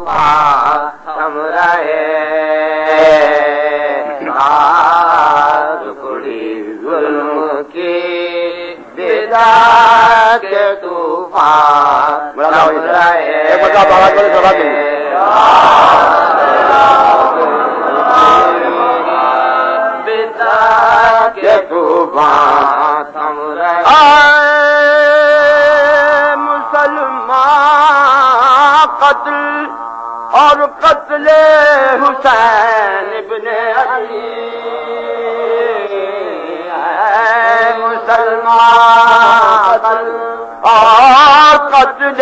تم رہے ٹکڑی ظلم کی بدا کے طوفان تم رہے بدا کے طوفان تم رہے قتل اور قتل حسین ابن علی مسلمان قتل اور قتل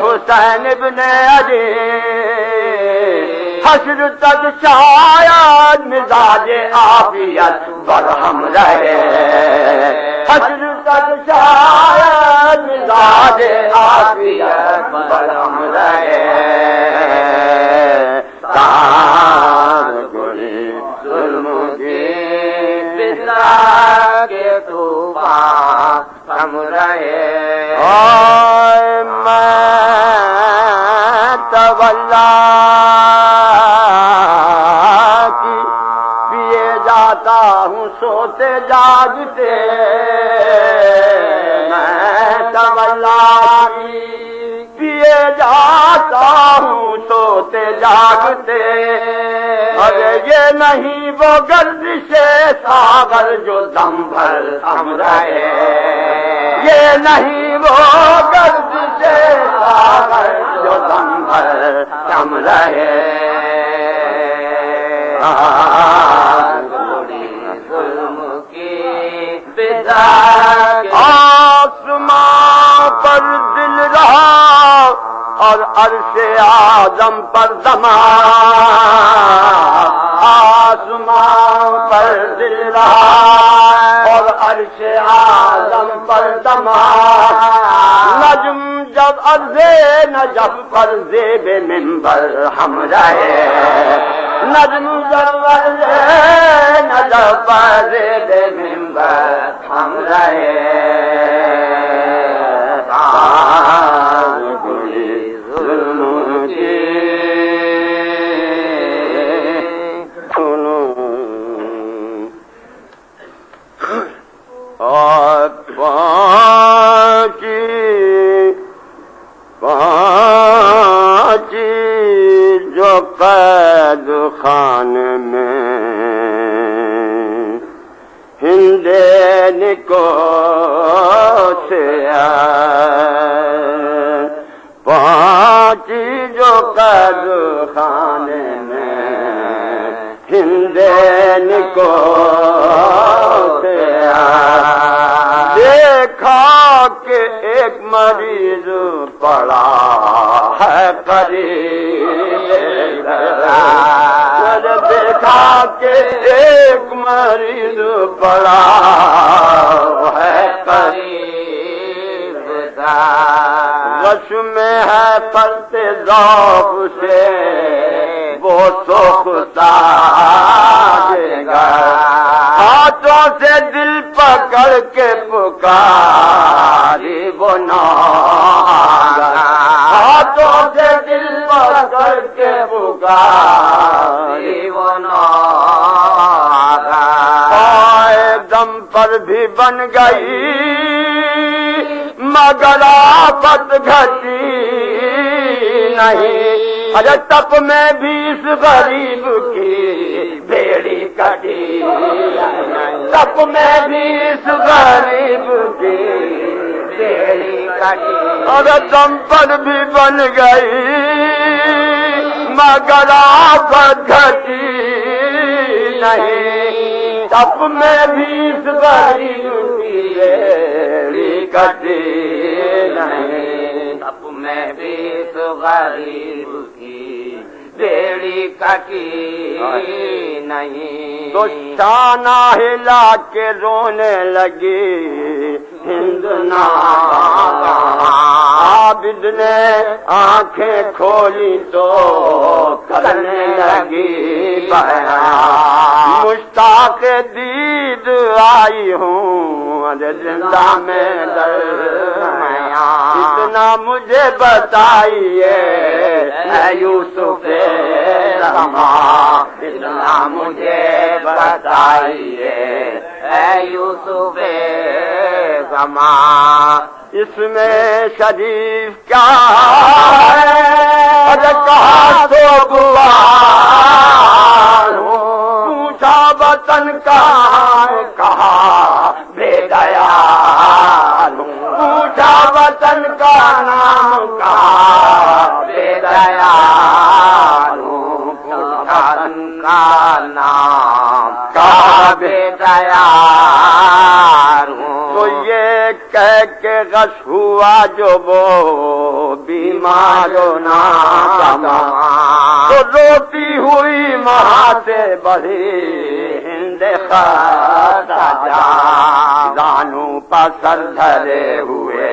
حسین ابن علی حشر تک شاید مزاج عافیت برہم رہے حشر تک شاید مزاج عافیت برہم رہے تار گلی ظلم کی بدا کے طوفان تم رہے میں تولا کی پیے جاتا ہوں سوتے جاگتے میں تولا کی پیے جاتا ہوں سوتے جاگتے ارے یہ نہیں وہ گردش ساغر جو دم بھر تھم رہے یہ نہیں وہ گردش ساغر جو دم بھر تھم رہے ظلم کی بدا آسمان پر دل رہا اور عرش اعظم پر زمان آسمان پر دل رہا اور عرش اعظم پر زمان نجم جب عرض نجف پر زیب منبر ہم رہے نجم جب عرض نجف پر زیب منبر ہم رہے جو قید خانے میں ہندین کو سے پانچی جو قید خانے میں ہندین کو سے دیکھا کہ ایک مریض پڑا ہے قریب دیکھا کہ ایک مریض پڑا ہے قریب رش میں ہے فرط ذوق سے وہ سوکھتا دے گا ہاتھوں سے دل پکڑ کے پکاری وہ ناگا ہاتھوں سے دل پکڑ کے پکاری وہ ناگا پائے دم پر بھی بن گئی مگر آفت گھٹی نہیں ارے تپ میں بھی اس غریب کی بیڑی کٹی تپ میں بھی اس غریب کی بیڑی کٹی ارے دم پر بھی بن گئی مگر آفت گھٹی نہیں تپ میں بھی اس غریب کی بیڑی کٹی نہیں تپ میں بھی اس غریب کی بیڑی کٹی نہیں تو شانہ ہلا کے رونے لگی ہند عابد نے آنکھیں کھولی تو کرنے لگی بیان مشتاق دید آئی ہوں زندہ میں درمیاں اتنا مجھے بتائیے اے یوسف زمان اتنا مجھے بتائیے اے یوسف زمان اس میں شریف کیا ہے کہا تو گوار ہوں پوچھا وطن کا کہا بے دیال ہوں پوچھا وطن کا نام کہا بے دیال ہوں پوچھا وطن کا نام کہا بے دیال ہوں تو یہ کہہ کے غش ہوا جو وہ بیمار نہ تو روتی ہوئی ماں سے بڑی ہند خطا جا زانوں پر سر دھرے ہوئے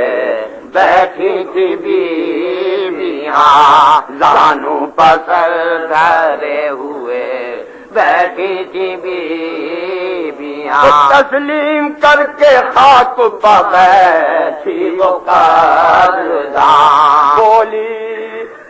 بیٹھی تھی بیویاں زانوں پر سر دھرے ہوئے بیٹھی تھی بیویاں تسلیم کر کے خاک پر بیٹھی وہ قدردان بولی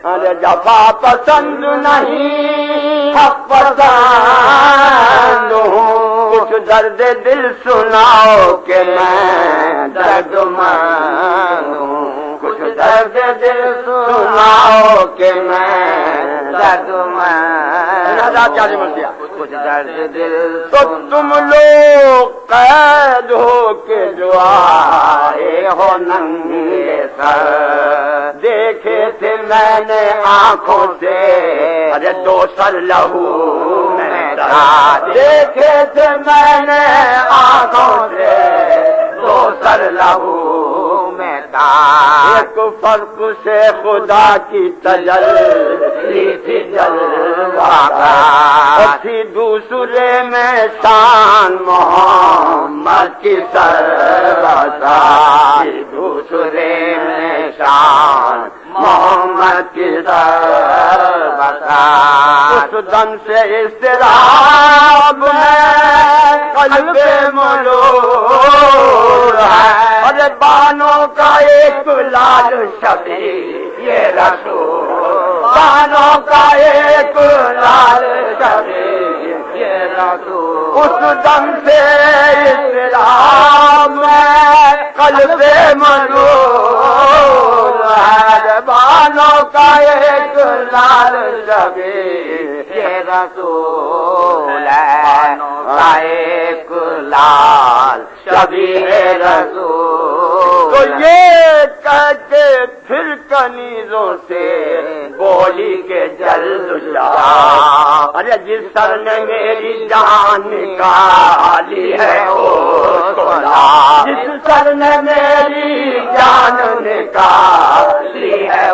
ارے جفا پسند نہیں حق پسند ہوں کچھ درد دل سناؤ کہ میں درد مند ہوں کچھ درد دل سناؤ کہ میں درد مند کچھ درد دل تو تم لوگ قید ہو کے جو آئے ہو ننگے سر دیکھے تھے میں نے آنکھوں سے ارے دو سر لہو میں دیکھے تھے میں نے آنکھوں سے دو سر لہو میں ایک فرق سے خدا کی تجلی تھی جلوہ تھی دوسرے میں شان محمد کی سربسار دوسرے میں شان محمد کی سربسار اس دم سے اضطراب میں قلب ملول ہے ارے بانوں کا ایک لال شبیر یہ رسول بانوں کا ایک لال شبیر یہ رسول اس دم سے اضطراب میں قلب ملول ہے بانوں کا ایک لال شبیر یہ رسول ہے ایک لال شبیر رسول تو یہ کہہ کے پھر کنیزوں سے بولی کے جلد جا ارے جس سر نے میری جان نکالی ہے جس سر نے میری جان نکالی ہے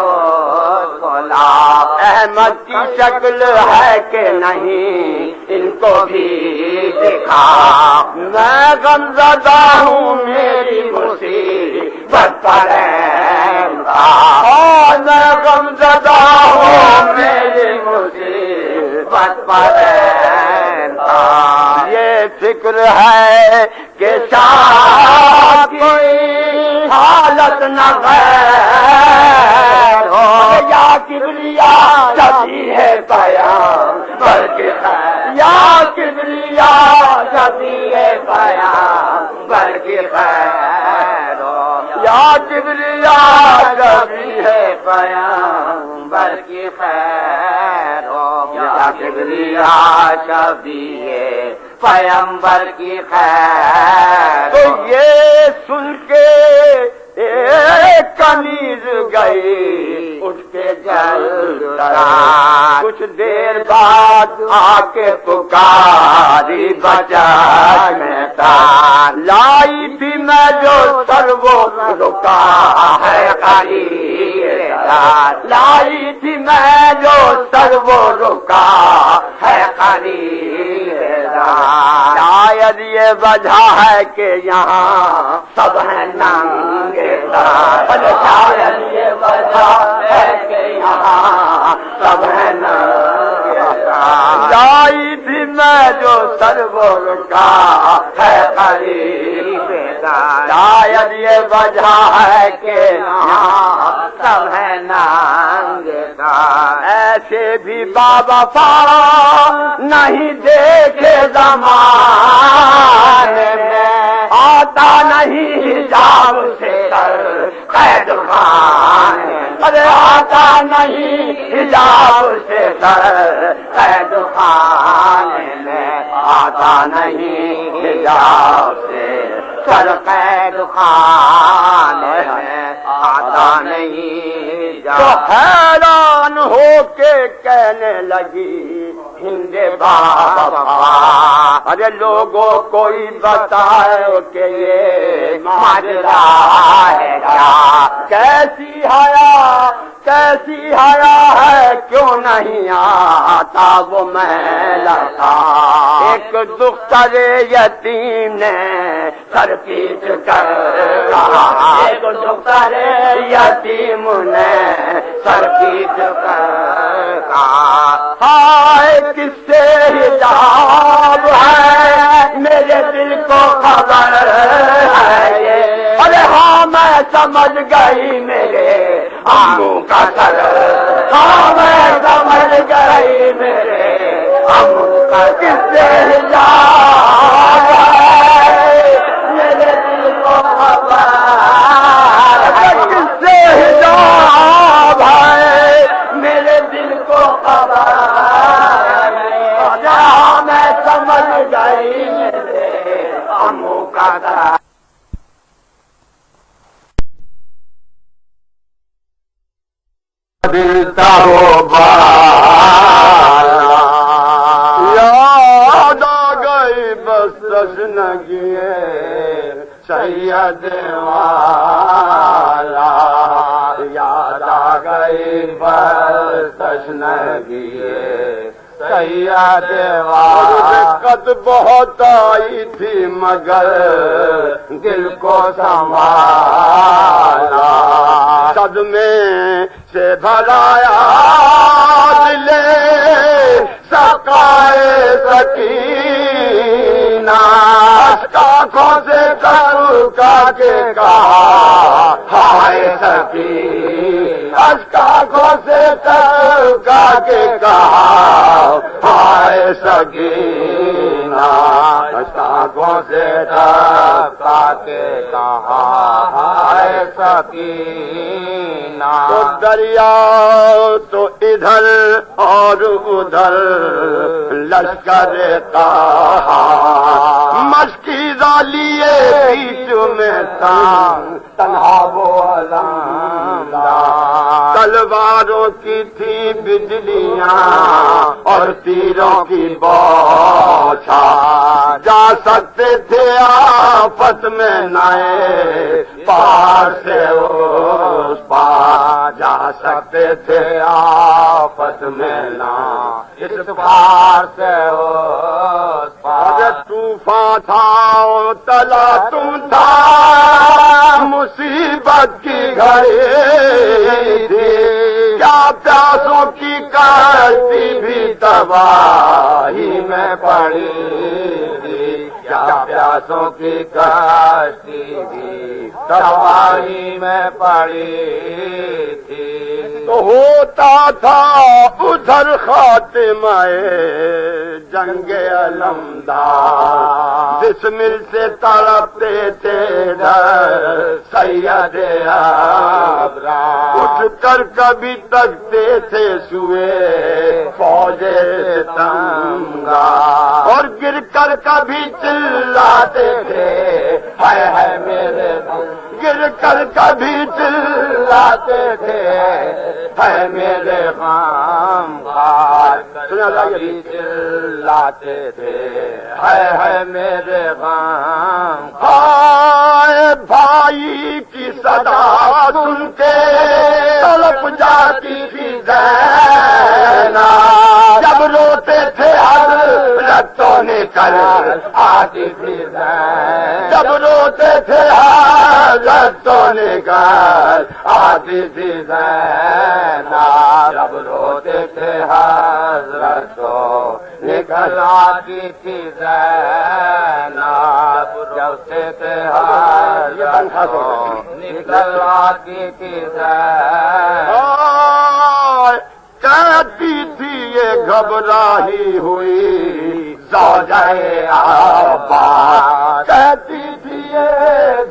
احمد کی شکل ہے کہ نہیں ان کو بھی دکھا میں غمزدہ ہوں میری مصیبت پر اور میں غمزدہ ہوں میری مصیبت پر یہ فکر ہے کہ شاید کوئی حالت نہ غیر ہو یا کبریا شبی ہے پیام بلکہ یا کبریا شبی ہے پیام بلکہ خیر ہو یا کبریا شبی ہے پیام بلکہ خیر ہو یا کبریا شبی ہے پیمبر کی خیر تو یہ سن کے ایک کنیز گئی اٹھ کے جلد کچھ دیر بعد آ کے پکاری بچا میں لائی تھی میں جو سر وہ رکا ہے قریب لائی تھی میں جو سر وہ رکا ہے قریب شاید یہ وجہ ہے کہ یہاں سب ہیں ننگے شاید یہ وجہ ہے کہ یہاں سب ہیں ننگے لائی تھی میں جو سرور کا ہے قریب شاید یہ وجہ ہے کہ یہاں سب ہے ننگے دار ایسے بھی بابا نہیں دیکھے زمانے میں آتا نہیں حجاب سے قید خانے ارے آتا نہیں حجاب سے قید خانے میں آتا نہیں حجاب سے قید خانے میں آتا نہیں تو حیران ہو کے کہنے لگی ہند بابا ارے لوگوں کوئی بتائے کہ یہ ماجرا ہے کیا کیسی حیا ہے کیوں نہیں آتا وہ میں لڑکا ایک دختر یتیم نے سر پیٹ کر کہا ایک دختر یتیم نے سر پیٹ کر کہا ہائے کس سے حجاب ہے میرے دل کو خبر ہے یہ ارے ہاں میں سمجھ گئی میرے آنکھوں کا سر ہاں میں سمجھ گئی میرے آنکھوں کا کس سے حجاب ہے میرے دل کو خبر ہے کس سے حجاب ہے میرے دل کو خبر ہے میں سمجھ گئی میرے آنکھوں کا سر دلتا ہو یاد آ گئی بس تشنگی سید والا یاد آ گئی بس تشنگی سید والا دقت بہت آئی تھی مگر دل کو سنبھالا صدمے سے بھرایا دل سقائے سکینہ اشکاخوں سے کا کے کہا ہائے سکینہ اشکاخوں سے کا کے کہا ہائے سکینہ اشکاخوں سے کا کے کہا ہائے سکینہ تو دریا تو ادھر اور ادھر لشکر کہا مشکی لیے بیچ میں تنہا وہ علم تلواروں کی تھی بجلیاں اور تیروں کی بوچھار جا سکتے تھے آفت میں نئے پار سے اس پار جا سکتے تھے آفت میں نہ اس پار سے اس پار طوفان تھا تلا تم تھا مصیبت کی گھڑی تھی کیا پیاسوں کی کشتی بھی تباہی میں پڑی تھی کیا پیاسوں کی کشتی بھی تباہی میں پڑی تھی تو ہوتا تھا ادھر خاتمہ جنگ علمدار بسمل سے تڑپتے تھے سید ابرار اٹھ کر کبھی تکتے تھے سوئے فوج تنگا اور گر کر کبھی چلاتے تھے ہائے ہائے میرے گر کر کبھی چلاتے تھے ہائے میرے غم خار کبھی چلاتے تھے ہائے ہائے میرے غم خار بھائی کی صدا سن کے تڑپ جاتی تھی زینب جب روتے تھے حضرتوں نے کر آتی تھی زینب جب روتے تھے حضرتوں نے کر آتی تھی زینب جب روتے تھے حضرتوں نے نکل آتی تھی زینب جب سے حضرت نکل آتی تھی زینب کہتی تھی یہ گھبراہی ہوئی زوجہ عباس کہتی تھی یہ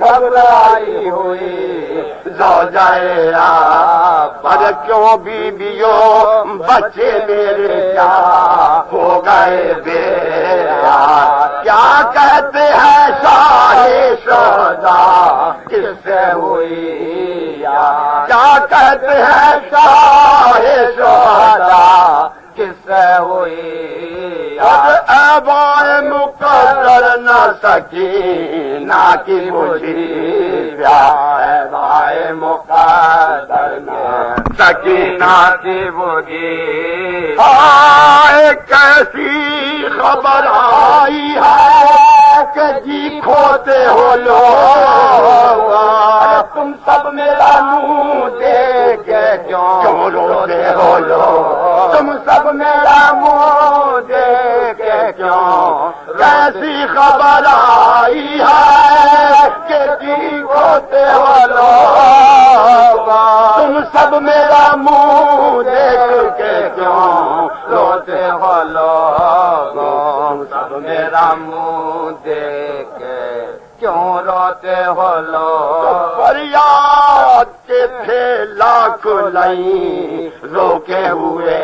گھبرائی ہوئی زوجہ عباس کیوں بیویوں بچے میرے کیا ہو گئے بیرا کیا کہتے ہیں شاہ شہدا کس سے ہوئی کیا کہتے ہیں شاہ شہدا کس سے ہوئی ایبائے مقدر نہ سکینہ کی مجھی ایبائے مقدر نہ سکینہ کی مجھی آئے کیسی خبر آئی ہے کہ جی کھوتے ہو لوگ تم سب میرا منہ دیکھ کے کیوں روتے ہو لوگ تم سب میرا منہ دیکھ کے کیوں کیسی خبر آئی ہے کہ جی کھوتے ہو لوگ تم سب میرا منہ دیکھ کے کیوں روتے ہو لوگ تم سب میرا منہ دیکھ کے کیوں روتے ہو لوگ فریاد کے تھے لاکھ لئی روکے ہوئے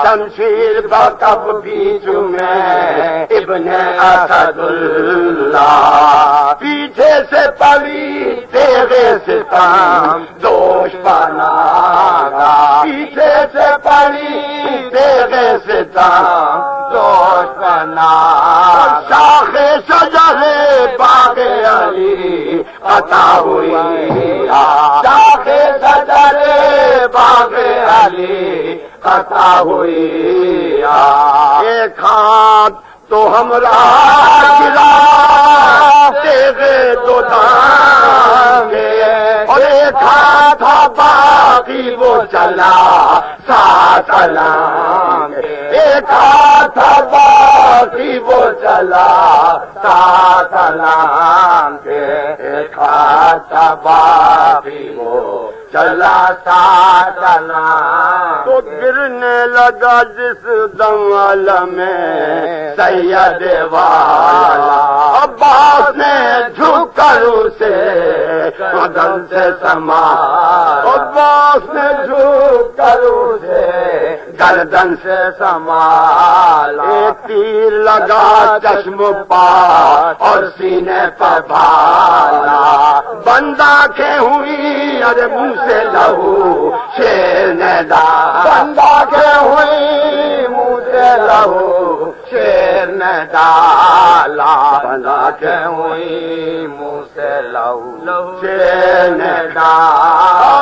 شمشیر بکف بیچ میں ابن اسد اللہ پیچھے سے پڑی تیرے ستم دوش بنا پیچھے سے پڑی تیرے ستم دوش بنا شاخ شجر باغ علی عطا ہوئی شاخ شجر باغ علی عطا ہوئی ایک ہاتھ تو ہمراہ گرا تیرے دو دانگے اور ایک ہاتھ باقی وہ چلا ساتھ لانگے ایک ہاتھ باقی وہ چلا ساتھ لانگے ایک ہاتھ باقی وہ چلا ساتھ لانگے تو گرنے لگا جس دم میں سید والا عباس نے جھک کر اسے گردن سے سما عباس نے جھک کر اسے گردن سے سنبھالا ایک تیر لگا چشم پار اور سینے پر بھالا بند آنکھیں ہوئی ارے منہ سے لہو شیر نے ڈالا بند آنکھیں ہوئی منہ سے لہو شیر نے ڈالا بند آنکھیں ہوئی منہ سے لہو شیر نے ڈالا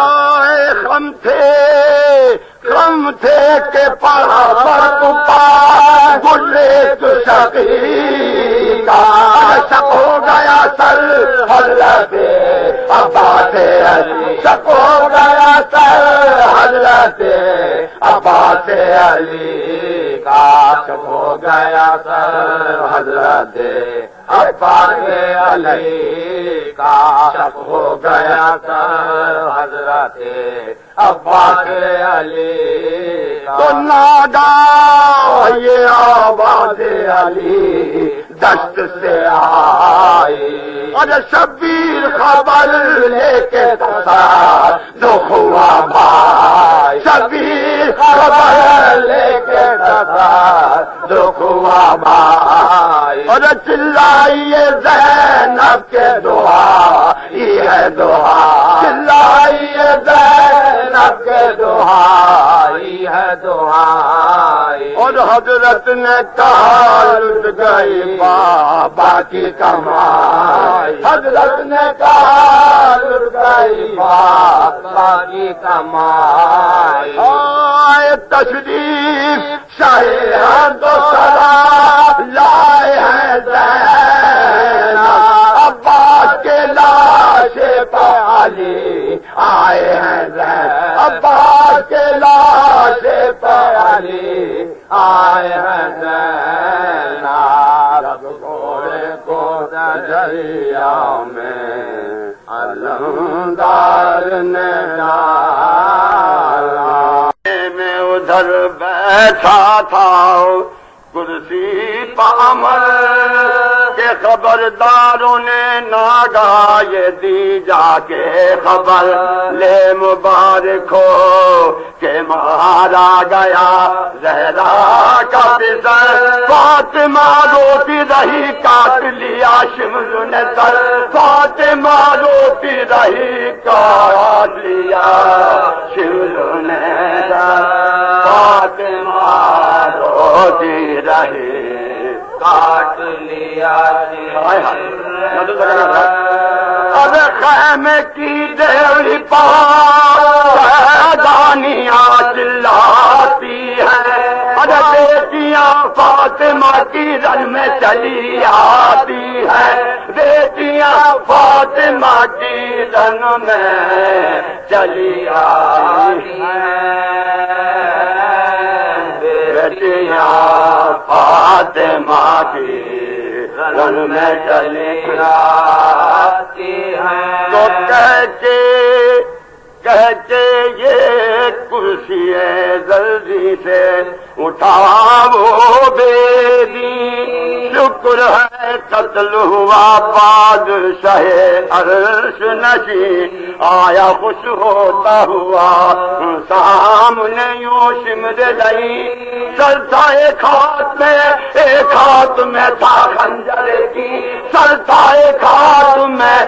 غم تھے کہ پڑا پر پار گلے تو شقی کا شک ہو گیا سر حضرت عباس علی شک ہو گیا سر حضرت عباس علی کا شک ہو گیا سر حضرت عباس علی کا شک ہو گیا سر حضرت عباس علی تو نادا یہ آواز علی دشت سے آئی اور شبیر خبر لے کے تسار دکھ ہوا بھائی شبیر خبر لے کے تسار دکھ ہوا بھائی اور چلائیے زینب کے دعا یہ ہے دعا چلائیے زینب کے دعا یہ ہے دعا اور حضرت نے کہا لٹ گئی بابا کی کمائی حضرت نے کہا لٹ گئی بابا کی کمائی آئے تشریف شاہ دو سرا لائے ہیں زینب عباس کے لاشے پہ علی آئے ہیں زینب عباس کے لاشے پہ علی آئے ہیں زینا جب گھوڑے کو دریا میں علمدار نے ڈالا. میں ادھر بیٹھا تھا کرسی پامر کے خبرداروں نے ناگاہ یہ دی جا کے خبر لے مبارک ہو کہ مارا گیا زہرا کا پسر. فاطمہ روتی رہی کاٹ لیا شمر نے سر. فاطمہ روتی رہی کاٹ لیا شمر نے سر. فاطمہ روتی رہی کاٹ لیا اب خیمے کی دیوی پادانیاں چلاتی ہیں. ارے بیٹیاں فاطمہ کی رن میں چلی آتی ہیں. بیٹیاں فاطمہ کی رن میں چلی آتی ہیں. بیٹیاں فاطمہ کی رن میں چلی آتی ہیں. تو کہہ کے یہ کرسی جلدی سے اٹھاؤ بیدی. شکر ہے قتل ہوا بادشاہ عرش نشین آیا خوش ہوتا ہوا سامنے یوں سمر رہی. سر تھا ایک ہاتھ میں تھا خنجر کی. سر تھا ایک ہاتھ میں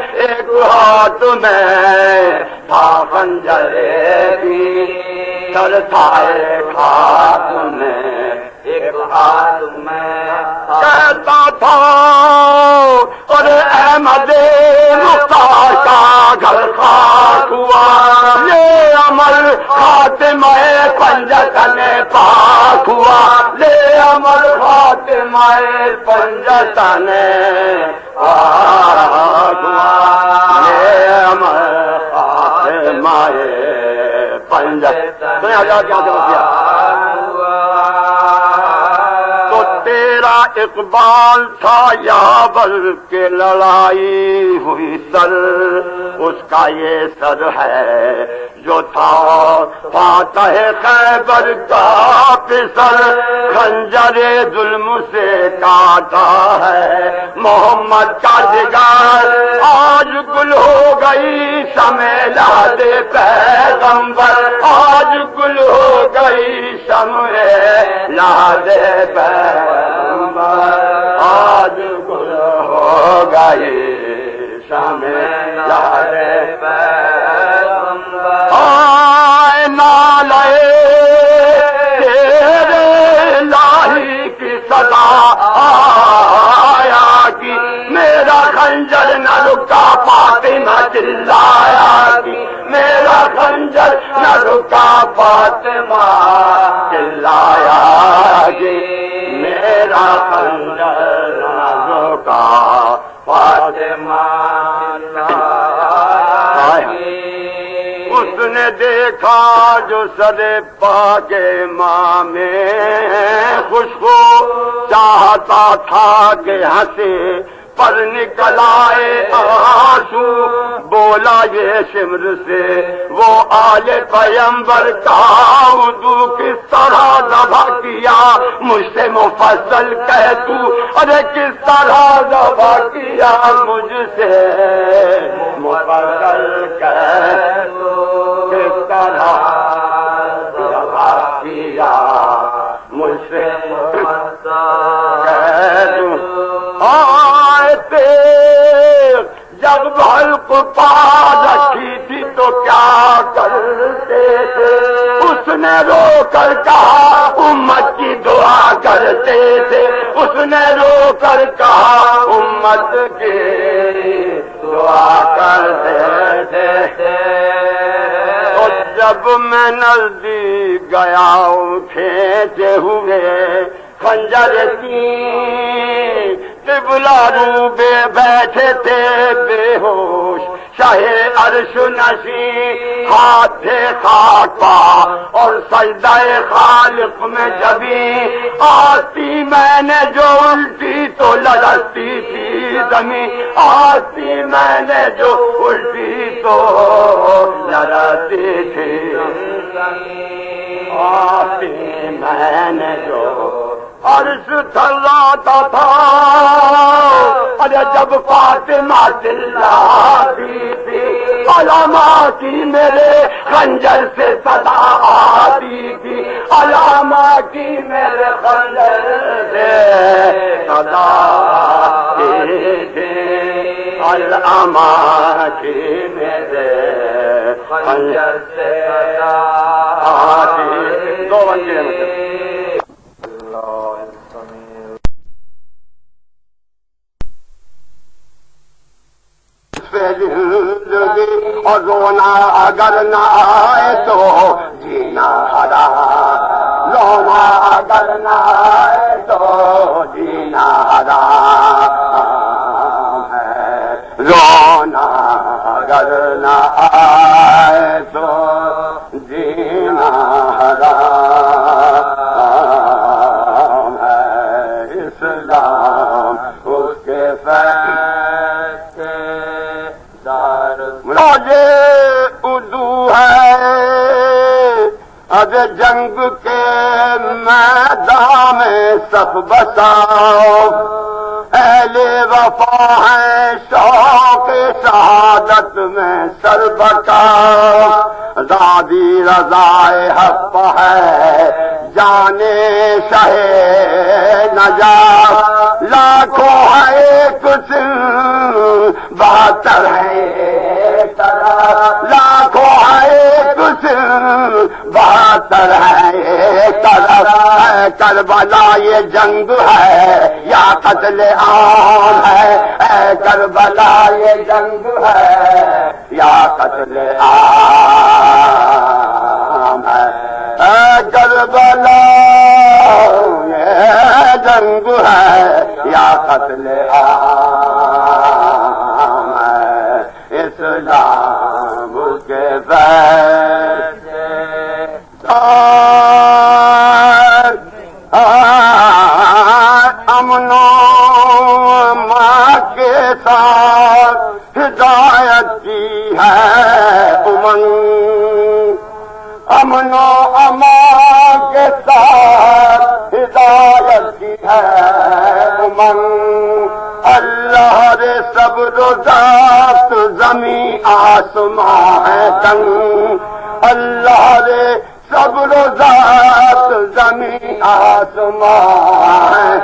تھا خنجر کی. سر تھا ایک ہاتھ میں کہتا تھا اور احمد مختار کا گھر خاک ہوا. یہ عمل خاتمہ پنجتن پاک ہوا. یہ عمل خاتمہ پنجتن پاک ہوا. یہ عمل خاتمہ پنجتن اقبال تھا یابر کے لڑائی ہوئی سر. اس کا یہ سر ہے جو تھا فاتح خیبر کا پسر. خنجر ظلم سے کاٹا ہے محمد کا جگر. آج گل ہو گئی شمع لاد پیغمبر. آج گل ہو گئی شمع لاد پیغمبر. آج گل ہو گئی شمع لاد پیغمبر. آئے نالے تیرے لاہی کی صدا آیا کی. میرا خنجر نہ رکا فاطمہ چلایا کی. میرا خنجر نہ رکا فاطمہ چلایا کی. میرا خنجر نہ رکا فاطمہ چلایا کی. اس نے دیکھا جو سر پاک ماں میں خوشبو چاہتا تھا کہ ہنسے پر نکل آئے آنسو. بولا یہ شمر سے وہ آل پیمبر کا وضو کس طرح ذبح کیا مجھ سے مفصل کہہ تو. ارے کس طرح ذبح کیا مجھ سے مفصل کہہ تو. کس طرح ذبح کیا مجھ سے مفصل کہہ تو. جب حلق پا رکھی تھی تو کیا کرتے تھے. اس نے رو کر کہا امت کی دعا کرتے تھے. اس نے رو کر کہا امت کی دعا کرتے تھے. اور جب میں نزدیک گیا کھینچے ہوئے خنجر کی قبلہ روبے بیٹھے تھے بے ہوش شاہ عرش نشین ہاتھ تھے خاک پا اور سجدہ خالق میں جبھی آتی میں نے جو الٹی تو لرزتی تھی زمین آتی میں نے جو الٹی تو لرزتی تھی آتی میں نے جو عرش تھراتا تھا ارے جب فاطمہ چلاتی تھی علامہ کی میرے خنجر سے صدا آتی تھی علامہ کی میرے خنجر سے صدا آتی تھی علامہ کی میرے خنجر سے صدا آتی تھی دو بندے زندگی اور رونا اگر نہ آئے تو جینا حرام رونا اگر نہ آئے تو جینا حرام ہے رونا اگر نہ آئے تو جینا حرام ہے اسلام اس کے مجھے اردو ہے اب جنگ کے میدان میں صف بساؤ اہل وفا ہیں شوق شہادت میں سر بکاؤ دادی رضائے حق ہے جانے شہ نجات لاکھوں ہے ایک بہتر ہے لاکھوں ہے ایک بہتر ہے کربلا یہ جنگ ہے یا قتل عام ہے اے کربلا یہ جنگ ہے یا قتل عام ہے اے کربلا یہ جنگ ہے یا قتل عام ہے اسلام کے فیصلے امن و ماں کے ساتھ ہدایت کی ہے امنگ امن و امان کے ساتھ ہدایت کی ہے امنگ اللہ رے صبر و ذات زمین آسمان ہے تنگ اللہ رے صبر و ذات زمین آسمان ہے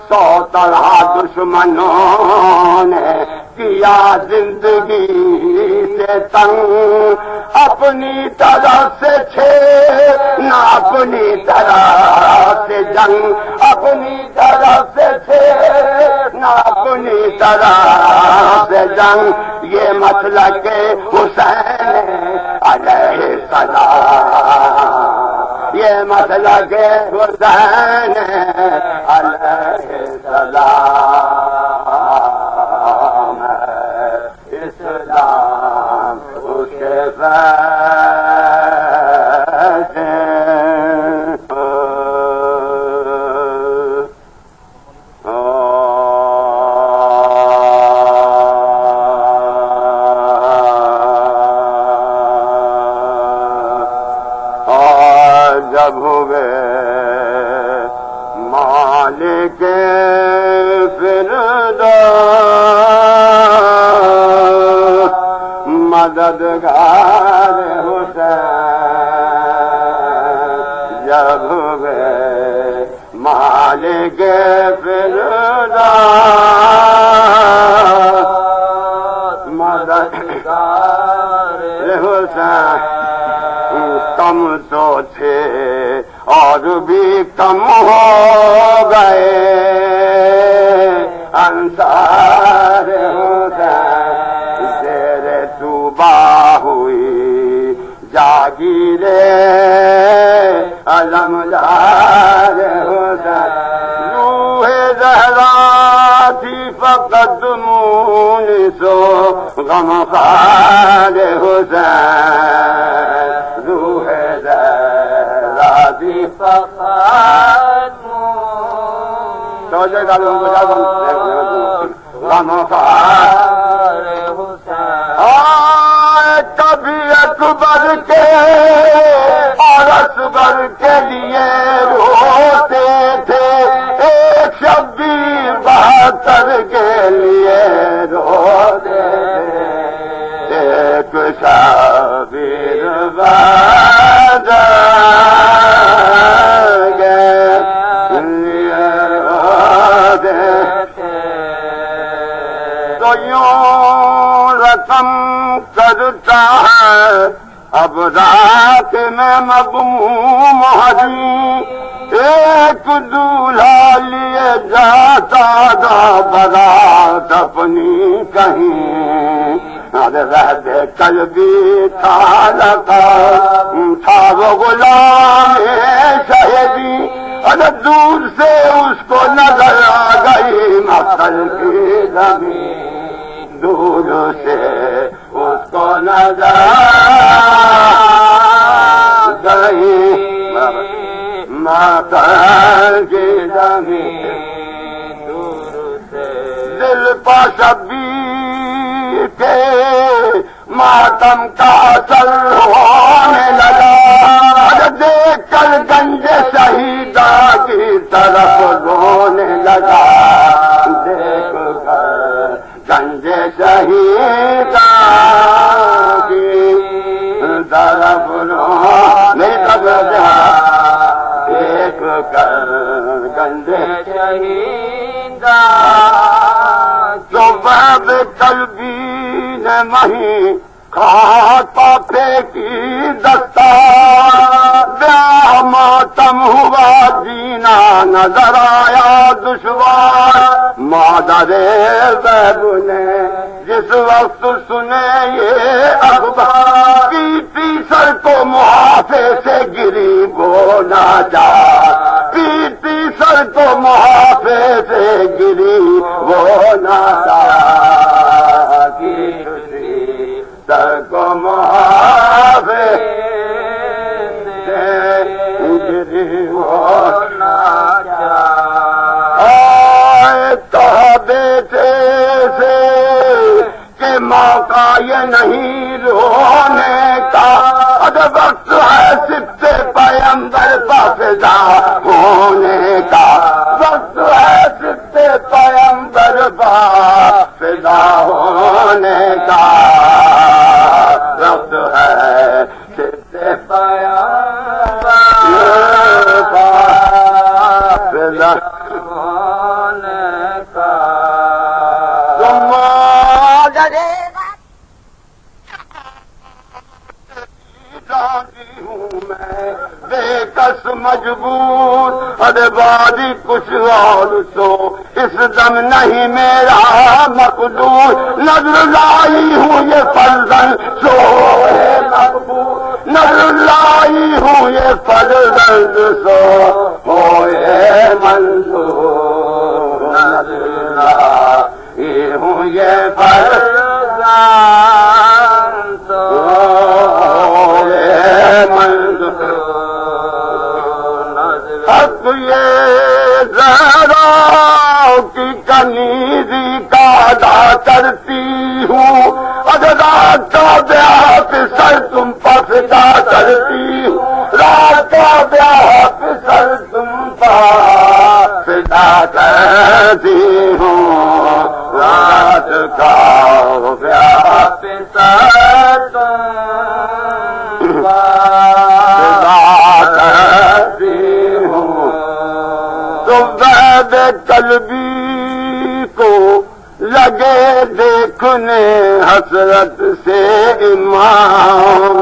سو طرح دشمنوں نے کیا زندگی سے تنگ اپنی طرف سے نہ اپنی طرف سے جنگ اپنی طرف سے نہ اپنی طرف سے جنگ یہ مسلک حسین علیہ السلام یہ مسلک حسین علیہ السلام اسلام اس کے جب ہوئے مالک فردوس مددگار حسین جب ہوئے مالک فردوس مددگار حسین کم تو تھے اور بھی کم ہو گئے انصار حسین زیر طوبہ ہوئی جاگیر علمدار حسین روح زہرا وقت مونس و غم خار حسین روح راضی فقط توجہ ڈالو غم خار حسین کبھی اکبر کے اور اصغر کے لیے روتے تھے، ایک شبیر 72 کے لیے روتے تھے، ایک شبیر 72 کے لیے روتے تھے۔ تو یوں رقم کرتا ہے اب رات میں مغموم ہری، ایک دولہا لیے جاتا تھا بارات اپنی کہیں، رہ دے قلبی تھا لگا تھا وہ غلام شہدی، اگر دور سے اس کو نظر آ گئی مقتل کی زمین، دور سے اس کو نظر گئی مقتل کی زمین، دور سے دل پا شبیر کے ماتم کا اثر ہونے لگا، دیکھ کر گنج شہیدہ کی طرف رونے لگا، دیکھ کر گنج شہیدہ کی طرف رونے لگا، دیکھ کر گنج شہیدہ تو باب قلبی نے مہی کھاتا پھینکی دستار، بیاہ ماتم ہوا جینا نظر آیا دشوار، مادر غیب نے جس وقت سنے یہ اخبار، پیٹی سر کو محافے سے گری بولا جا، پیٹی سر کو محافے سے گری بولا جا، سر کو محافے سے گری بولا جا، کہا بیٹے سے کہ موقع یہ نہیں رونے کا، اگر وقت ہے صفت پیغمبر پا فضا ہونے کا، وقت ہے صفت پیغمبر پا فضا ہونے کا، وقت ہے صفت پیغمبر پا فضا ہونے کا، تم ہوں میں بے کس مجبور، ارے بادی کچھ اور سو اس دم نہیں میرا مقدور، نظر لائی ہوں یہ فرزند سو ہے مقبول، نظر لائی ہوں یہ فرزند سو ہوئے منظور، نظر لائی ہوں یہ فرزند سو حق یہ زہرا کی کنیزی کا ادا کرتی ہوں، اگر رات کا بیاہ پسر تم پر فدا کرتی ہوں، رات کا بیاہ پسر تم پر فدا کرتی ہوں، رات کا بیاہ پسر تم تو وید قلبی کو لگے دیکھنے حسرت سے امام،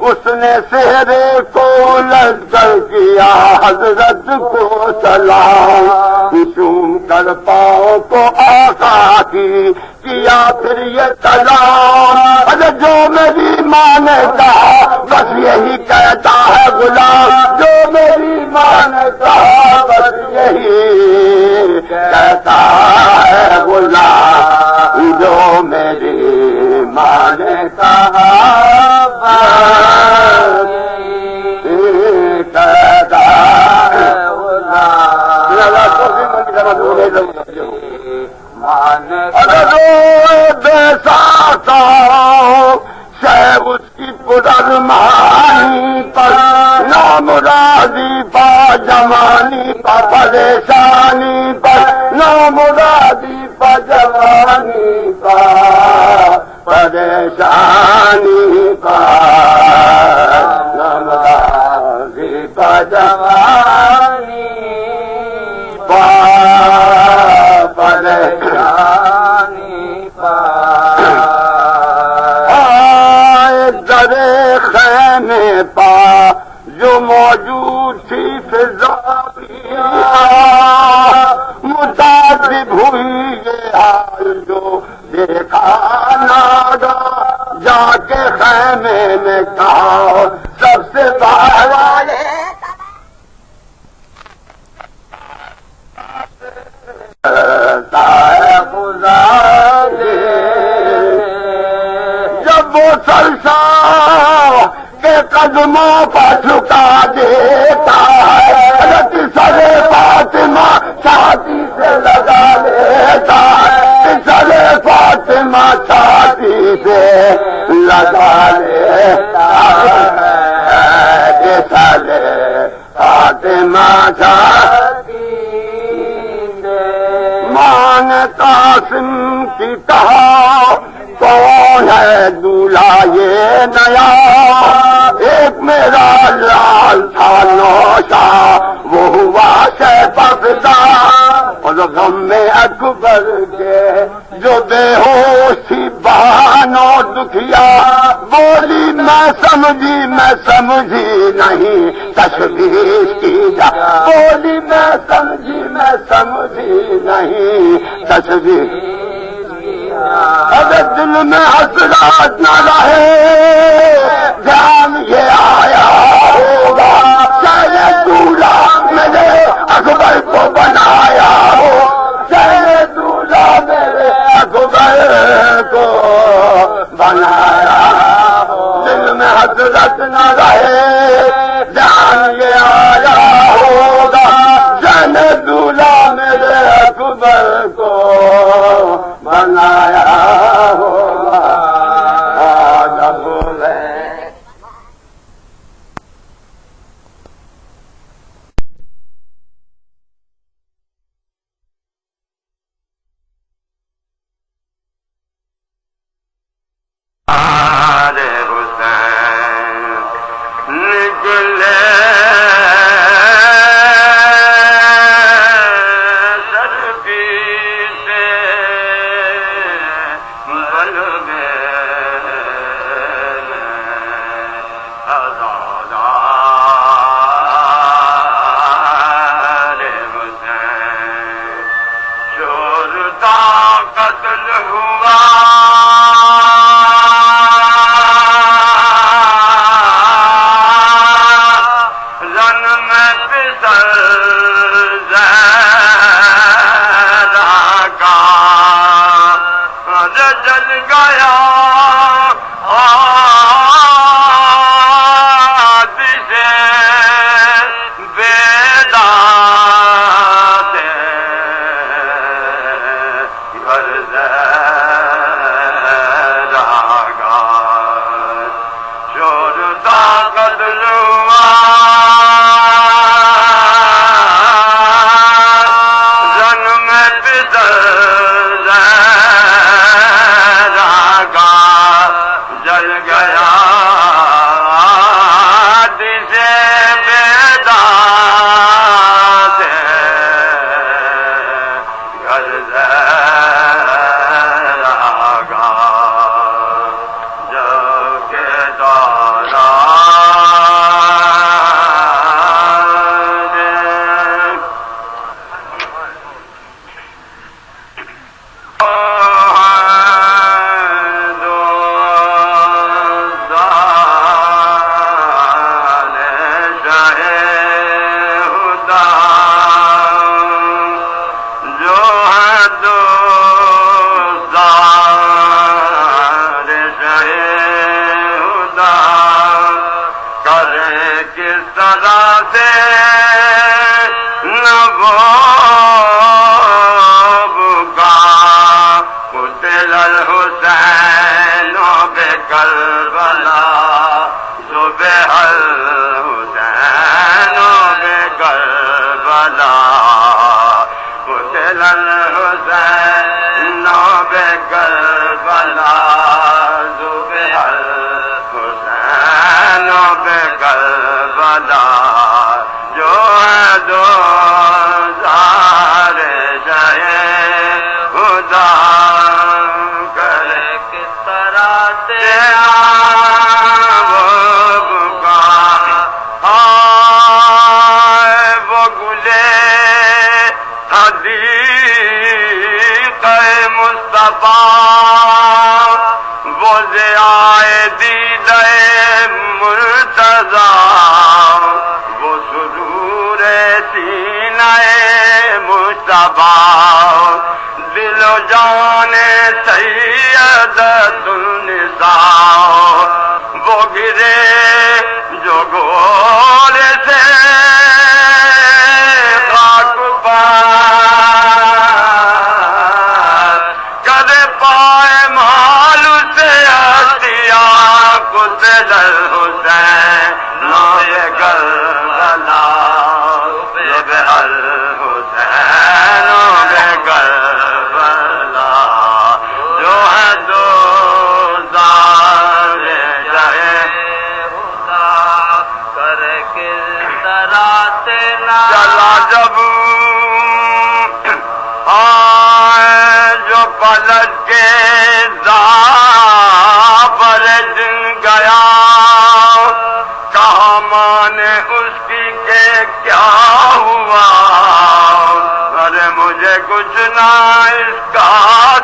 اس نے سہرے کو لٹ کر کیا حضرت کو سلام، چوم کر پاؤں کو آقا کی کیا پھر یہ کلام، اگر جو میری ماں نے کہا بس یہی کہتا ہے غلام، جو میری ماں نے کہا بس یہی کہتا ہے غلام، خدا جو میری ماں نے کہا بیساتا شہ اس کی پرارمانی پر نامرادی پا جوانی پا پریشانی پر نامرادی پا جوانی پا پریشانی پا نامرادی پا جوانی پا پریشانی پا در خیمے پا جو موجود تھی فضا متعدد ہوئی یہ حال جو دیکھا ناگا جا کے خیمے میں کہا سب سے باہر والے جب وہ سرسا کے قدموں پر جھکا دیتا ہے سرے فاطمہ چھاتی سے لگا لیتا ہے سرے فاطمہ چھاتی سے لگا لیتا ہے سرے فاطمہ چھاتی مان قاسم کی کہا کون ہے دولہا یہ نیا ایک میرا لال تھا نوشا وہ ہوا شہبازدہ اور غم میں اکبر کے جو بے ہوش تھی بہن اور دکھیا بولی میں سمجھی نہیں تشویش کی جا بولی میں سمجھی نہیں تشویش اگر دل میں حسرات نہ رہے دھیان یہ آیا ہوگا چاہے دولہا میرے اکبر کو بنایا ہو چاہے دولہا میرے اکبر کو بنایا ہو دل میں حسرت نہ رہے دھیان یہ آیا ہوگا چاہے دولہا میرے اکبر کو بنایا ہوگا جب میں طرح سے نہ وہ بکا قتل الحسین بکربلا ذبح الحسین بکربلا قتل الحسین بکربلا ذبح الحسین بکربلا جو ہے دو زار جائے خدا کرے کس طرح سے وہ بکا آئے وہ گلے حدیق مصطفیٰ وہ ضیائے دیدہ مرتضیٰ وہ سرور سینہ مصطفیٰ دل و جان سیدۃ النساء وہ گرے جو گور سے خاک پار کرے پائے مال سے ہستیا قتل الحسین بکربلا ذبح الحسین بکربلا جو ہے دو زار جائے خدا کرے کس طرح سے چلا جب آئے جو پلٹ کے پر دن گیا کہا مانے اس کی کہ کیا ہوا ارے مجھے کچھ نہ اس کا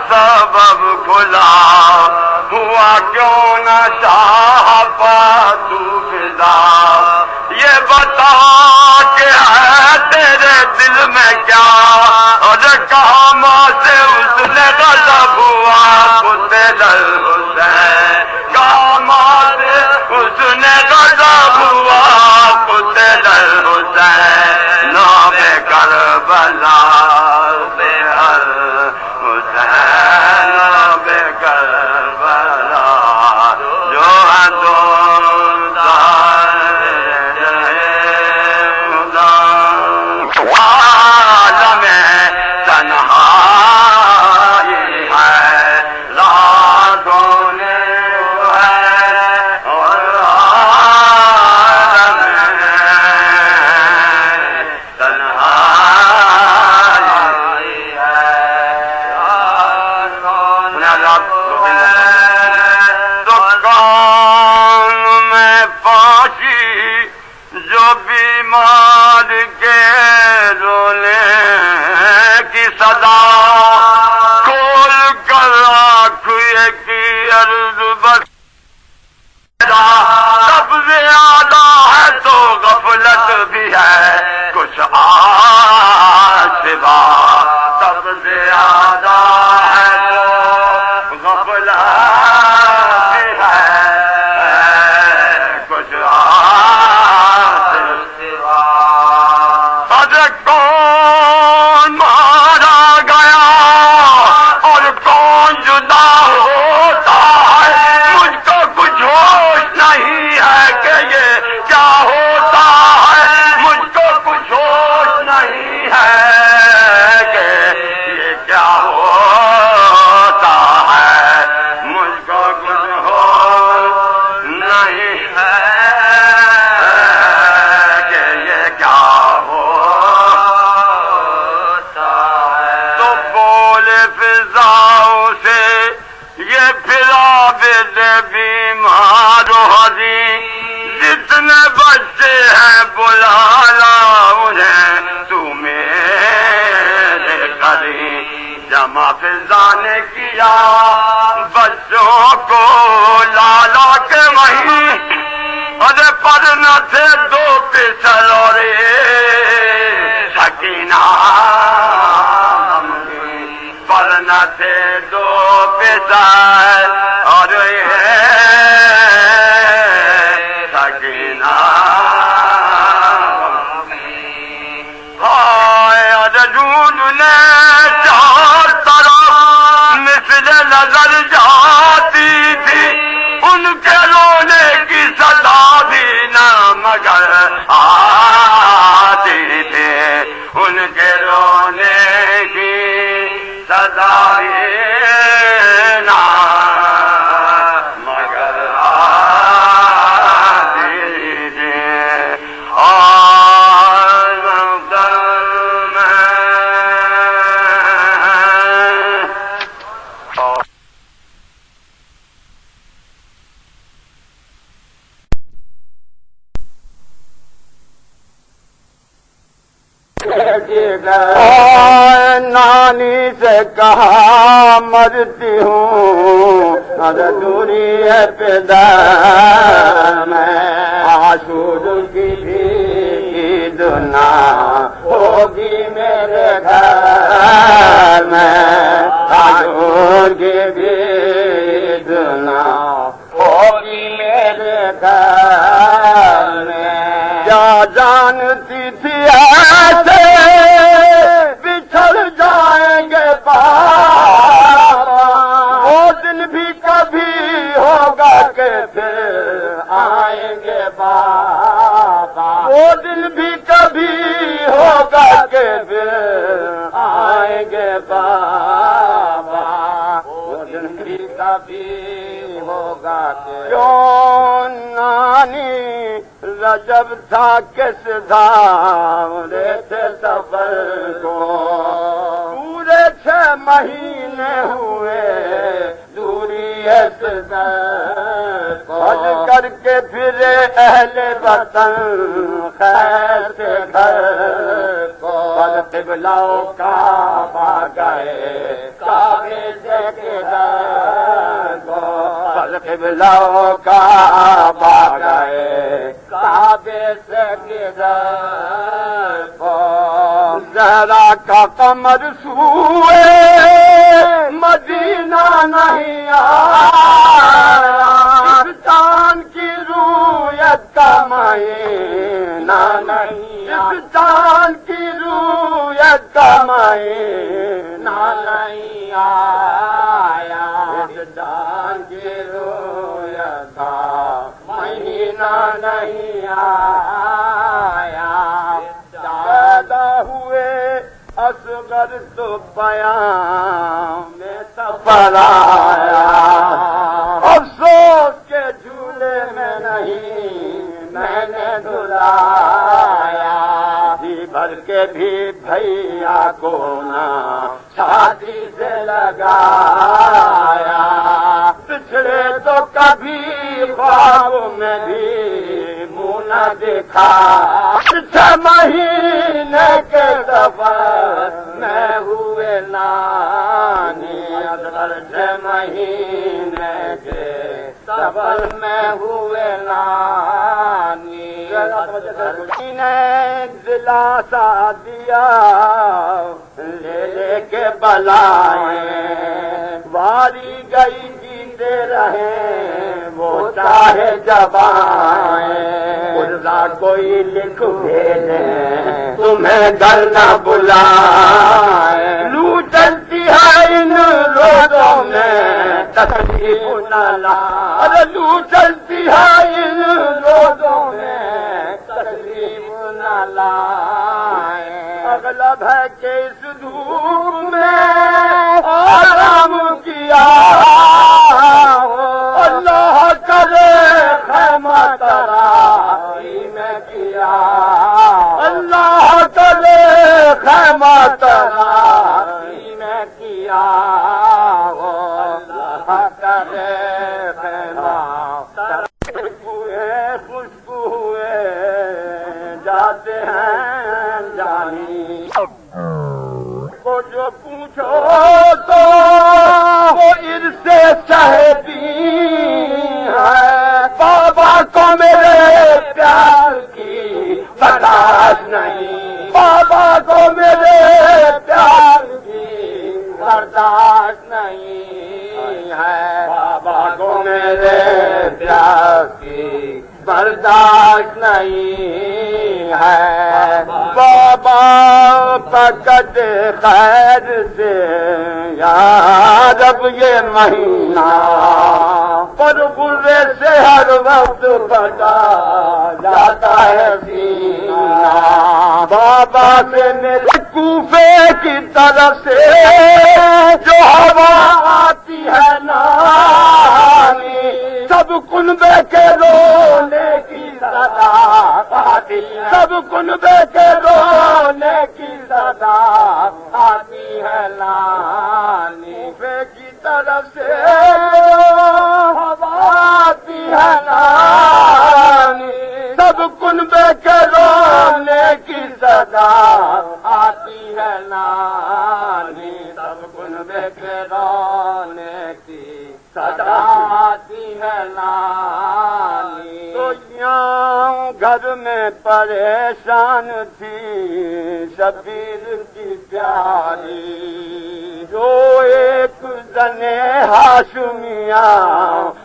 سبب کھلا ہوا کیوں نہ شاہ پاتو فدا یہ بتا کہ ہے تیرے دل میں کیا اور کہاں ماں سے اس نے غضب ہوا قتل الحسین کہاں ماں سے اس نے غضب ہوا قتل الحسین بکربلا ذبح الحسین بکربلا جو ہے دو عالم تنہائی ہے راتوں نے اور عالم تنہائی ہے دکان میں پہنچی جو بیمار کے رونے کی صدا کھول کر آنکھیں کی عرض بس سب زیادہ ہے تو غفلت بھی ہے کچھ آسبا سب زیادہ ہے تو غفلت بھی ہے کچھ کون مارا گیا اور کون جدا ہوتا ہے مجھ کو کچھ ہوش نہیں ہے کہ یہ کیا ہوتا ہے مجھ کو کچھ ہوش نہیں ہے کہ یہ کیا ہوتا ہے مجھ کو کچھ ہوش نہیں ہے کہ یہ کیا فضاؤں سے یہ پھرا بیمار حدی جتنے بچے ہیں بلا لا انہیں تو میرے قریب جمع فضا نے کیا بچوں کو لالا کے وہیں ارے پر نہ تھے دو پسل اور سکینہ پر نہ تھے دو پسل اور سکینہ نظر جاتی تھی ان کے رونے کی صدا بھی نہ مگر آتی تھی ان کے رونے کی صدا بھی نہ مگر آتی تھی نانی سے کہا مرتی ہوں دوری ہے پیدا میں آشور کی بھی دنا ہوگی میرے گھر میں آشور کی بھی دنا ہوگی میرے گھر میں کیا جانتی تھی ایسے بچھڑ جائیں گے وہ دن بھی کبھی ہوگا کہ پھر آئیں گے بابا وہ دن بھی کبھی ہوگا کہ پھر آئیں گے بابا وہ دن بھی کبھی ہوگا کہ کیوں نانی رجب تھا کس دھام تھے سفر کو پورے 6 مہینے ہوئے دوری اس حج کر کے پھرے اہل وطن خیر سے گھر کو قبلہ کعبہ گئے کعبے سے کدھر کو قبلہ کعبہ گئے کعبے سے کدھر کو زہرا کا قمر سوئے مدینہ نہیں آیا چاند کی رویت کا مہینہ نہیں چاند کی رویت کا مہینہ نہیں آیا چاند کی رویت کا مہینہ نہیں آیا پیدا ہوئے اصغر تو بیان میں سفر آیا افسوس کے جھولے میں نہیں میں نے دلایا جی بھر کے بھی بھیا کو نہ چھاتی سے لگایا پچھڑے تو کبھی خواب میں بھی منہ نہ دیکھا 6 مہینے کے سفر میں ہوئے نانی 6 مہینے کے سفر میں ہوئے نانی نے دلاسا دیا لے لے کے بلائیں واری گئی جیتے رہے وہ چاہے جب آئیں مرزا کوئی لکھ بھیجے تمہیں گھر نہ بلائیں لو چلتی ہے ان روزوں میں تکلیف نہ لا ارے لو چلتی ہے ان روزوں میں تکلیف نہ لائیں اغلب ہے کہ اس دھوپ میں آرام کیا اللہ کرے خیمہ ترائی میں کیا اللہ کرے خیمہ ترائی میں کیا اللہ کرے خیمہ خشک ہوئے جاتے ہیں جانی کو جو پوچھو تو وہ عرصے صاحبی ہے بابا کو میرے پیار کی برداشت نہیں بابا کو میرے پیار کی برداشت نہیں ہے بابا کو میرے پیار کی برداشت نہیں ہے بابا فقط خیر سے یا رب یہ مہینہ پر غرے سے ہر وقت پھٹا جاتا ہے سینہ بابا سے میرے کوفے کی طرف سے جو ہوا آتی ہے نانی سب کنبے کے رونے کی صدا آتی سب کنبے کے رونے کی صدا آتی ہے نانی کوفے کی طرف سے ہوا آتی ہے نانی سب کنبے کے رونے کی صدا آتی ہے نانی سب کنبے کے رونے کی صدا آتی ہے نانی تو یہاں گھر میں پریشان تھی شبیر کی پیاری جو ایک زنے ہاشمیاں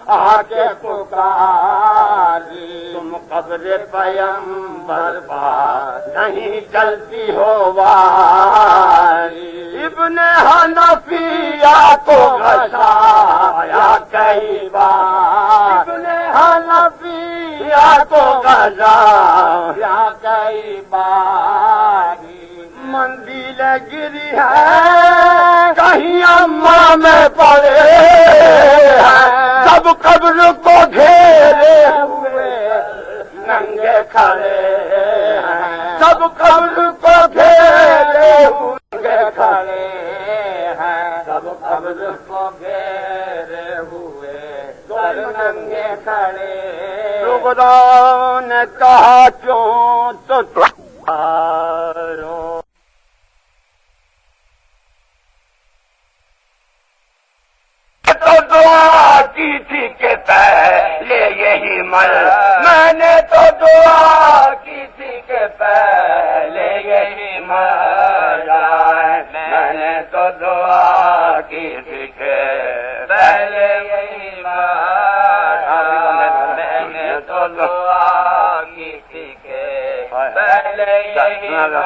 آ کے پکاری تم قبر پیغمبر پر نہیں چلتی ہو واری ابن حنفیہ کو غشایا کئی بار ابن حنفیہ کو غشایا کئی بار مندیل گری ہے کہیں اماں میں پڑے ہیں سب قبر کو گھیرے ہوئے ننگے کھڑے ہیں سب قبر کو گھیرے ہوئے کھڑے ہیں سب قبر کو گھیرے ہوئے ننگے کھڑے شکروں نے کہا کیوں تو دعا کی تھی کہ پہلے یہی مر میں نے تو دعا کی تھی کہ پہلے یہی مر جائے میں نے تو دعا کی تھی کہ پہلے یہی مر میں نے تو دعا کی تھی کہ پہلے یہی مر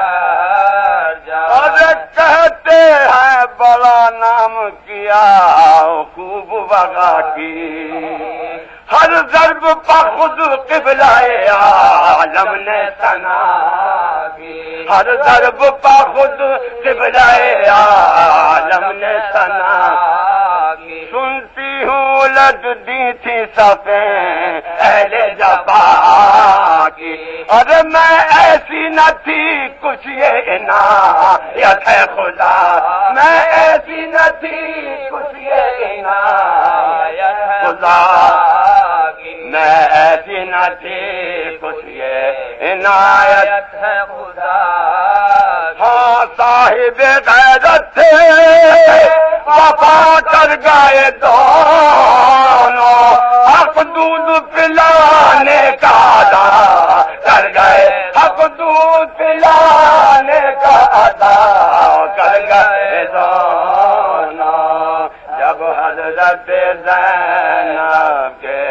جائے کہتے ہیں بڑا نام کیا خوب وغا کی ہر ضرب پر خود قبلہ عالم نے ثنا کی ہر ضرب پر خود قبلہ عالم نے ثنا کی سنتی ہوں الٹ دی تھی صفیں اہل جفا کی ارے میں ایسی نہ تھی کچھ یہ عنایت ہے خدا میں ایسی نہ تھی کچھ یہ عنایت ہے خدا میں ایسی نہ تھی کچھ یہ عنایت ہے خدا ہاں صاحب غیرت تھے وفا کر گئے دونوں حق دودھ پلانے کا ادا کر گئے حق دودھ پلانے کا ادا کر گئے دونوں جب حضرت زینب کے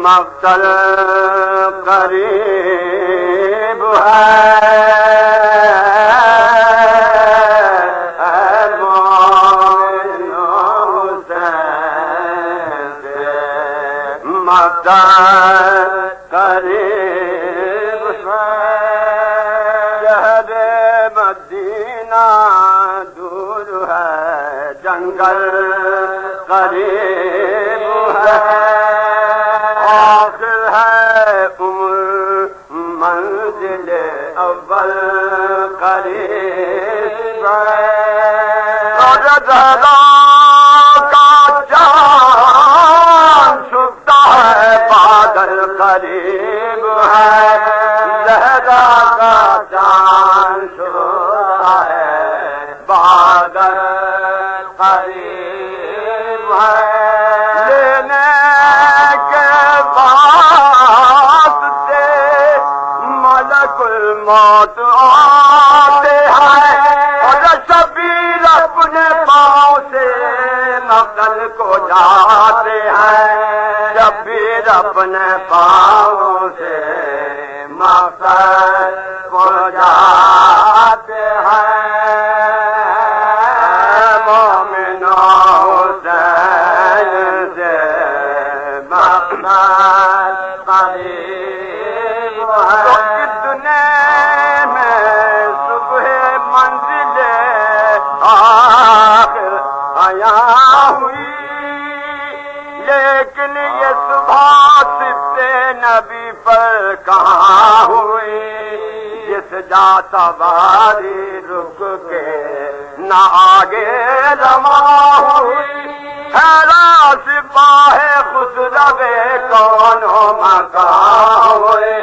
مقتل قریب ہے مومن حسین سے مقتل قریب ہے شہر مدینہ دور ہے جنگل قریب ہے آخر ہے عمر منزل اول قریب ہے زہرا کا چاند چھپتا ہے بادل قریب ہے زہرا کا چاند چھپتا ہے بادل قریب ہے لینے کے بعد سے ملک الموت آتے ہیں اور شبیر اپنے پاؤں سے مقتل کو جاتے ہیں شبیر اپنے پاؤں سے مقتل کو جاتے ہیں لیکن یہ صبح سبتے نبی پر کہاں ہوئی جس جا سواری رک کے نہ آگے رما ہوئی حیرا سپاہ خسرو کون مکان ہوئے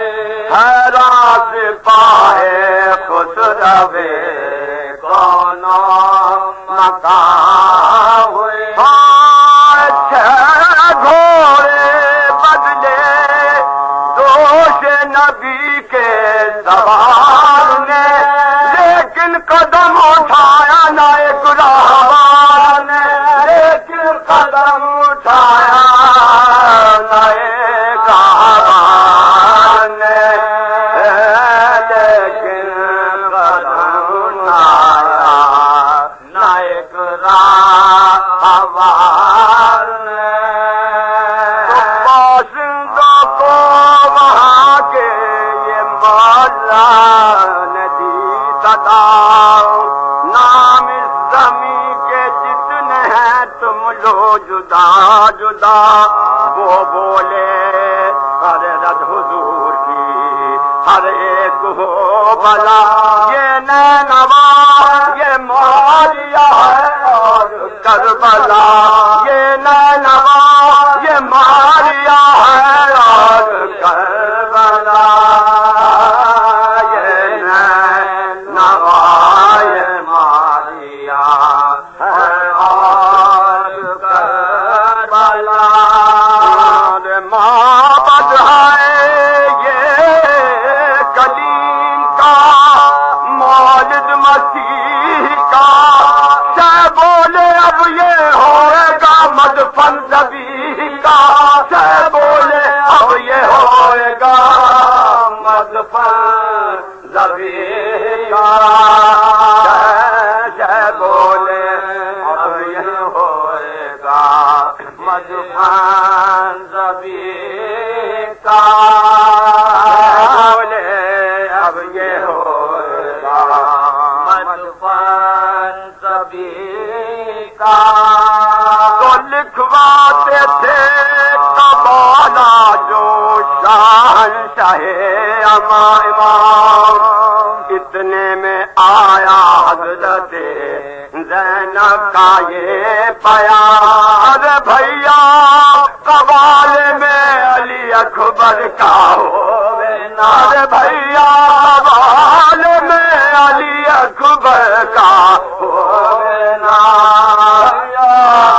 حیرا سپاہ خسرو کون مکان ہوئے گھوڑے بدلے دوش نبی کے سوار نے لیکن قدم اٹھایا نہ ایک راہوار نے لیکن قدم اٹھایا نہ ایک راہوار نے لیکن قدم اٹھایا نہ ایک راہوار نام اس زمین کے جتنے ہیں تم لو جدا جدا وہ بولے ہر رد حضور کی ہر ایک ہو بلا یہ نینوا یہ ماریا ہے اور کربلا یہ نینوا یہ ماریا ہے اور کربلا زبی کا سے بولے اب یہ ہوئے گا مدفن زبی کا سے بولے اب یہ ہوئے گا مدفن زبی کا بولے اب یہ ہوئے گا مدفن زبی کا لکھواتے تھے کبالا جو شاہنشاہ امام اتنے میں آیا حضرت زینب کا یہ پیار بھیا قبال میں علی اکبر کا ہوئے نار بھیا قبال میں علی اکبر کا ہوئے نار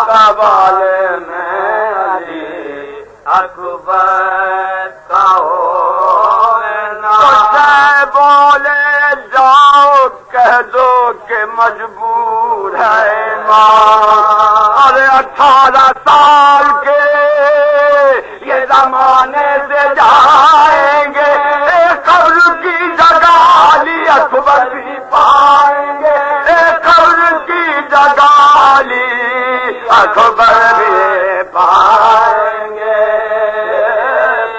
قبال میں علی اکبر کا ہوئے نار بولے جاؤ کہہ دو کہ مجبور ہے ماں ارے 18 سال کے یہ زمانے سے جائیں گے قبر کی جگہ علی اکبر بھی پائیں گے قبر کی جگہ علی اکبر بھی پائیں گے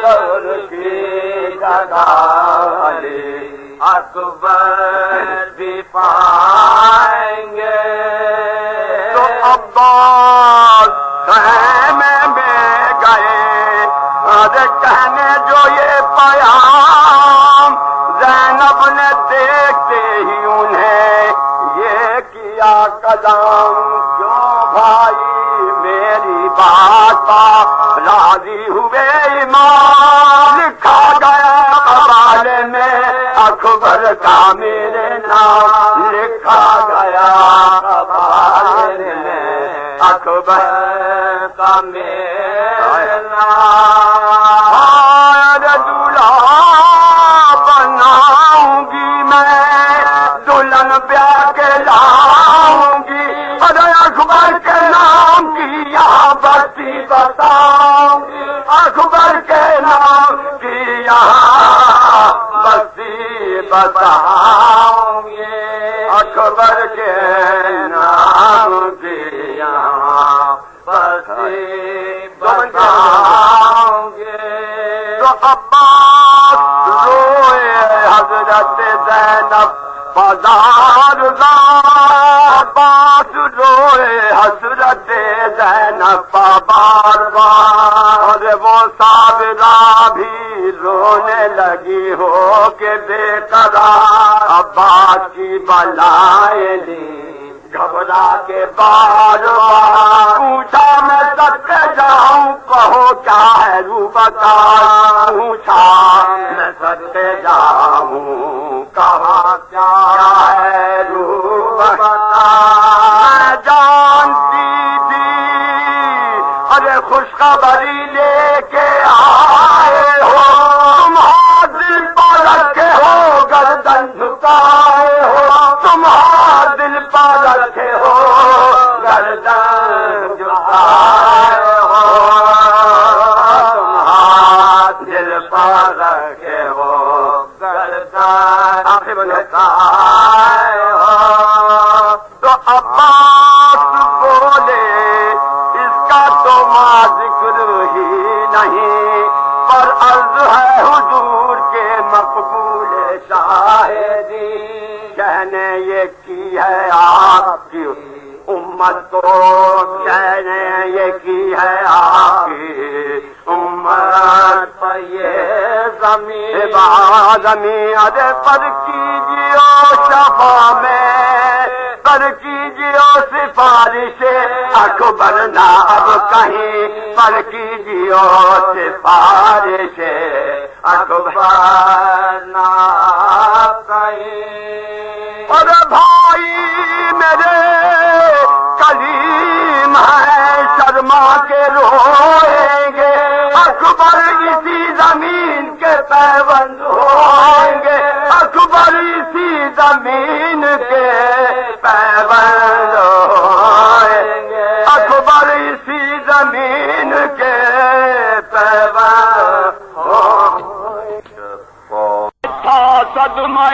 قبر کی جگہ علی اکبر بھی پائیں گے تو عباس دیا قدم جو بھائی میری بات پر راضی ہوئے ایمان لکھا گیا حوالے میں اکبر کا میرے نام لکھا گیا حوالے میں اکبر کا میرے نام دلہا بناؤں گی میں دلہن بیاہ کے لاؤں گی ارے اکبر کے نام کی یہاں بستی بتاؤں گی اکبر کے نام کی یہاں بستی بتاؤں گی اکبر کے نام کی یہاں بستی بتاؤں گی تو عباس روئے حضرت زینب بازار عباس روئے حضرت زینب بار بار وہ صابرہ بھی رونے لگی ہو کہ بے قرار عباس کی بلائیں لی گھبرا کے بار بار پوچھا میں سچ جاؤں کہو کیا ہے رو بتا پوچھا میں سچ جاؤں کہا کیا ہے رو بتا میں جانتی تھی ارے خوشخبری لے کے آئے ہو تم ہاتھ دل پر رکھے ہو گردن جھکائے ہو تم ہاتھ دل پر رکھے ہو گردن جھکائے ہو تم ہاتھ دل پر رکھے ہو گردن جھکائے ہو تو عباس بولے اس کا تو ماں ذکر ہی نہیں پر عرض ہے حضور کے مقبول شاہدی کہنے یہ کی ہے آپ کی امت کو کہنے یہ کی ہے آپ کی امت پر یہ زمین ارے پر کیجیو شفا میں پر کیجیو سفارش اکبر نہ اب کہیں پر کیجیو سفارش اکبر نہ کہیں اور بھائی میرے کلیم ہے شرما کے روئیں گے اکبر اسی زمین کے پیوند ہوئیں گے اکبر اسی زمین کے پیوند ہوئیں گے اکبر اسی زمین کے پیوند ہوئیں گے تھا صدمہ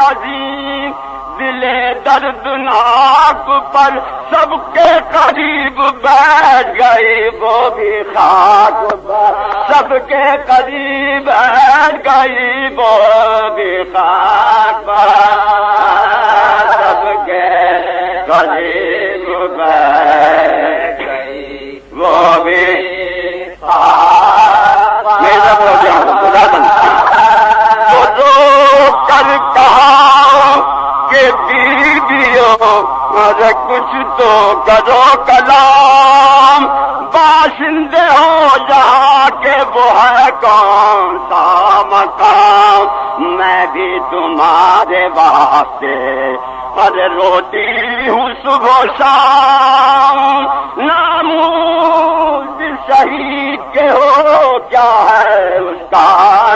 عظیم دل دردناک پر سب کے قریب بیٹھ گئی وہ بھی خاک پر سب کے قریب بیٹھ گئی وہ بھی خاک پر سب کے قریب بیٹھ گئی وہ بھی خاک پر رو کر کہا کہ بیویوں ارے کچھ تو کرو کلام باشندے ہو جہاں کے وہ ہے کون سا مقام میں بھی تمہارے واسطے ارے روتی ہوں صبح شام ناموز شہید کے ہو کیا ہے اس کا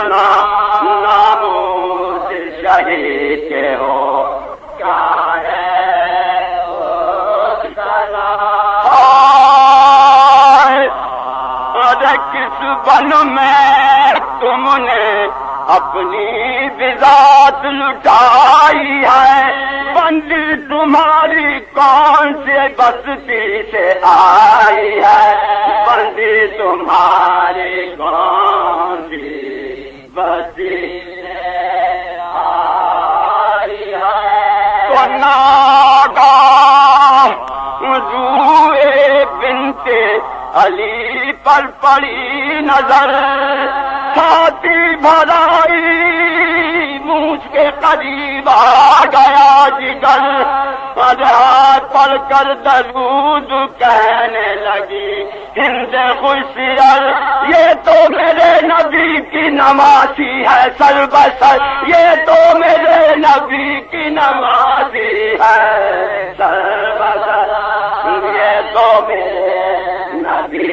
نام ناموز شہید کے ہو کیا ہے اس کا نام ارے کس بن میں تم نے اپنی بذات لٹائی ہے بندی تمہاری کون سے بستی سے آئی ہے بندی تمہاری کون سی بستی سے آئی ہے تو ناگاہ روئے بنتے علی پر پڑی نظر چھاتی بھرائی مجھ کے قریب آ گیا جگر ہاتھ پڑھ کر درود کہنے لگی ہند خوشیار یہ تو میرے نبی کی نمازی ہے سر بسر یہ تو میرے نبی کی نمازی ہے سر بسر یہ تو میرے نبی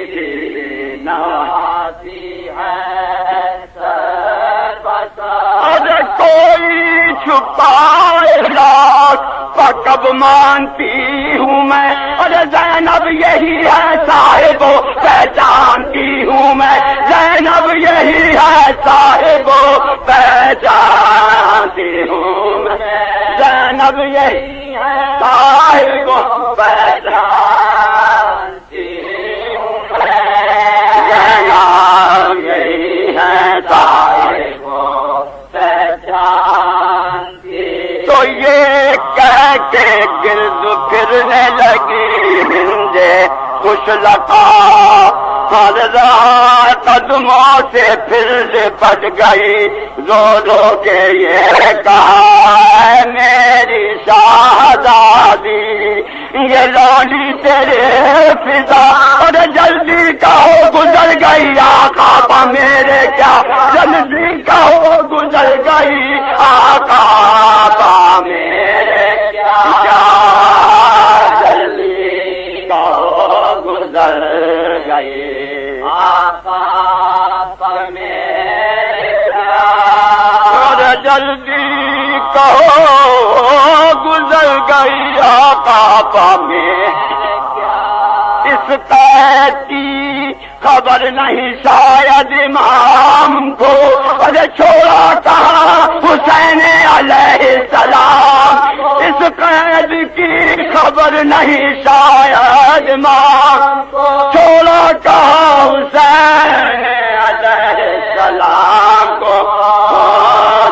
کی نمازی ہے سر بسر اور کوئی چھپائے لاکھ کب مانتی ہوں میں اور زینب یہی ہے صاحب پہچانتی ہوں میں زینب یہی ہے صاحب پہچانتی ہوں میں زینب یہی ہے صاحب پہچانتی ہوں میں زینب یہی ہے صاحب پہچانتی تو یہ کہہ کے گرد پھرنے لگی ہندے خوش لگا ہر راہ قدموں سے پھر لپٹ گئی رو رو کے یہ کہا میری شہزادی یہ لولی تیرے فضا اور جلدی کہو گزر گئی آقا پا میرے کیا جلدی کہو گزر گئی آقا پا میرے کیا جلدی کہو گزر گئی آقا پا میرے کیا اور جلدی کہو گزر گئی آقا پا میرے اس قید کی خبر نہیں شاید امام کو اور چھوڑا کہا حسین علیہ السلام اس قید کی خبر نہیں شاید امام کو چھوڑا کہا حسین علیہ السلام کو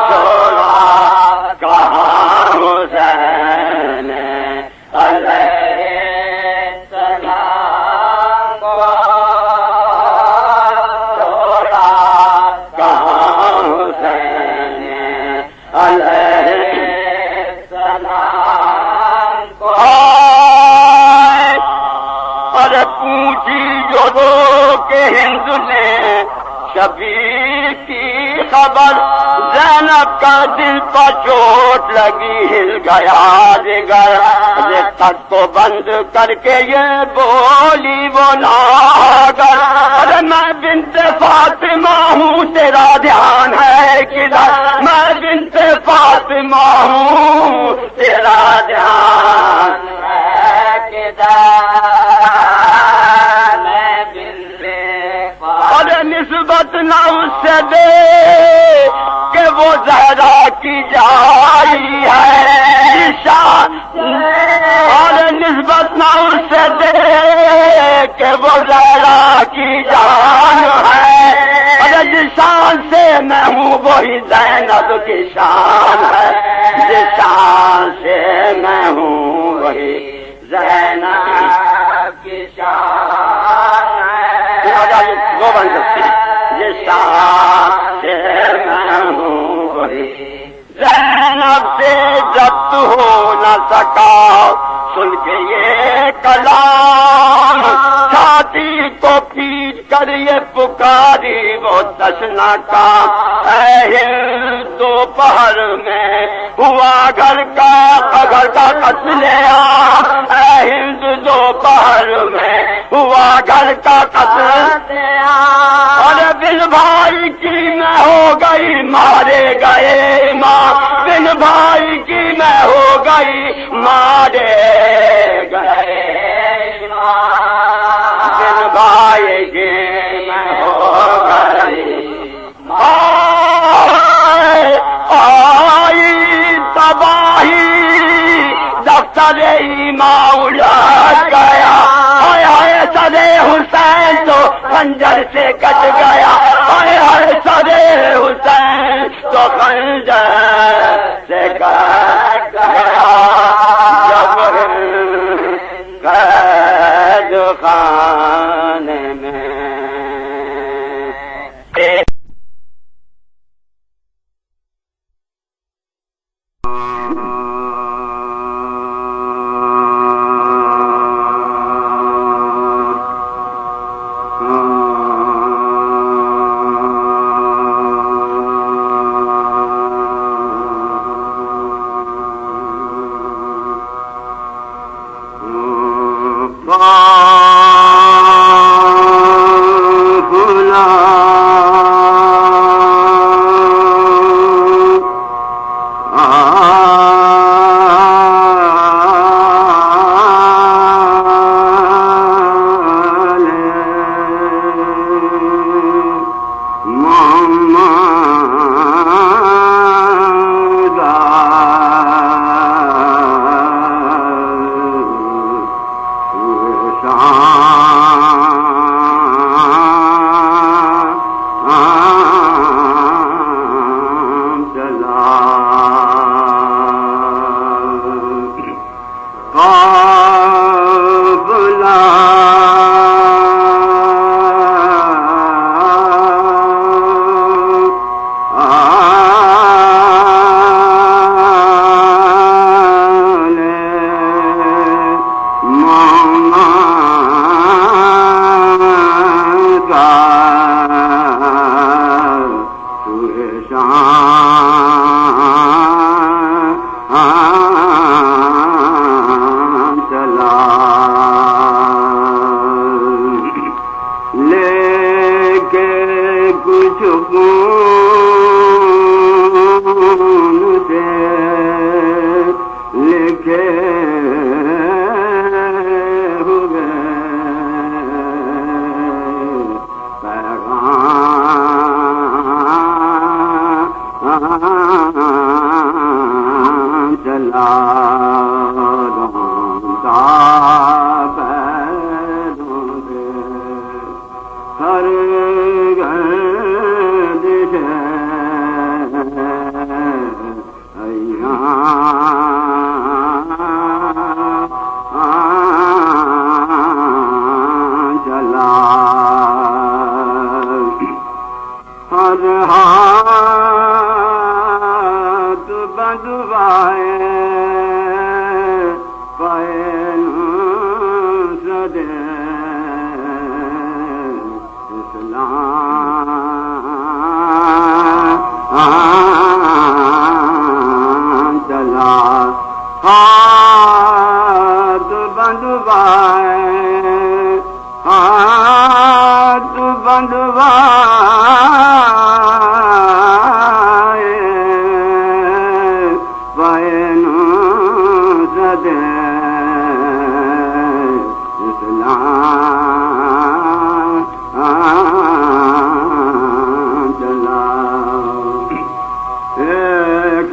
چھوڑا کہا حسین علیہ ہند نے شبیر کی خبر زینب کا دل پر چوٹ لگی ہل گیا جگر تک کو بند کر کے یہ بولی بولا گر ارے میں بنت فاطمہ ہوں تیرا دھیان ہے کدھر میں بنت فاطمہ ہوں تیرا دھیان ہے کدھر اور نسبت نہ اس سے دے کہ وہ زہرا کی جائی ہے اور نسبت نہ اس سے دے کہ وہ زہرا کی جان ہے اور جس شان سے میں ہوں وہی زینب کی شان ہے جس شان سے میں ہوں وہی زینب کی شان ہے یہ شان سے میں ہوں وہی زینب سے ضبط ہو نہ سکا سن کے یہ کلام چھاتی کو پیٹ کر یہ پکاری وہ تشنا کا دوپہر میں ہوا گھر کا قتل عام ہند دوپہر میں ہوا گھر کا قتل اور بن بھائی کی میں ہو گئی مارے گئے ماں بن بھائی کی میں ہو گئی مارے گئے بن بھائی کی میں ہو گئی آئی تباہی دفتر ایمان اڑ گیا سرے حسین تو خنجر سے کٹ گیا سرے حسین تو خنجر سے کٹ گیا جب قید خانے میں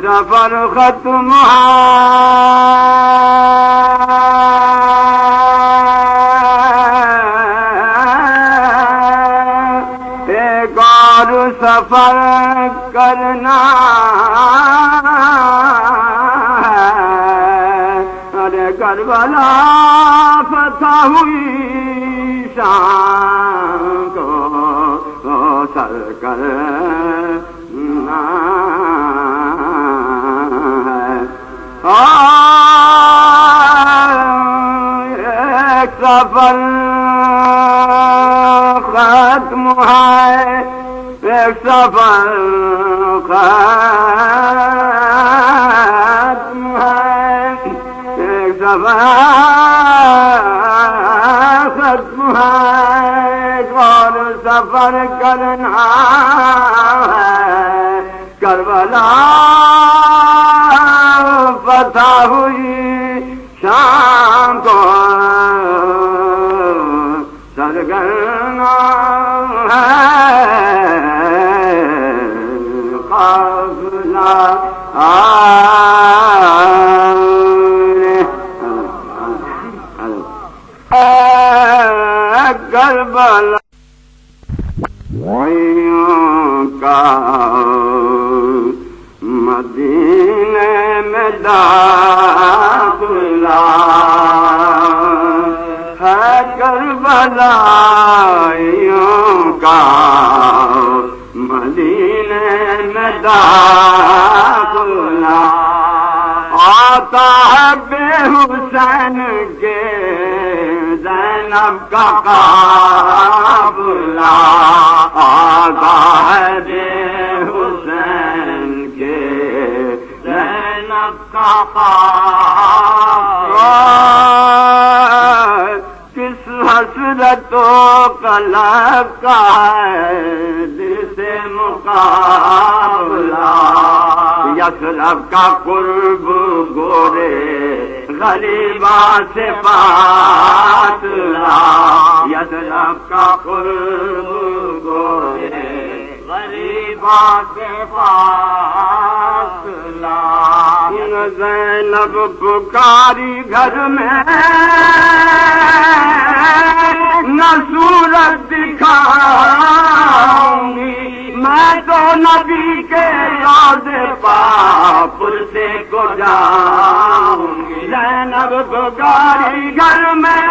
سفر ختم ایک اور سفر کرنا ارے کربلا فتح ہوئی شام کو سر کر ایک سفر ختم ہے ایک سفر ختم ہے ایک سفر ختم ہے ایک اور سفر کرنا ہے کربلا فتح ہوئی شام کو سرگرنا ہے قافلہ کربلا کا مدینے میں داخلہ ہے کربلائیوں کا مدینے میں داخلہ آتا ہے بے حسین کے زینب کا قافلہ آتا ہے بے حسین کے زینب کا قافلہ یسرف کا ہے دل سے مقابلہ، یسرف کا قرب گورے غریباں سے فاصلہ، یسرف کا قرب گورے غریباں سے فاصلہ۔ زینب پکاری گھر میں نہ صورت دکھاؤں گی، میں تو نبی کے روضے پاک پرسے کو جاؤں گی۔ زینب پکاری گھر میں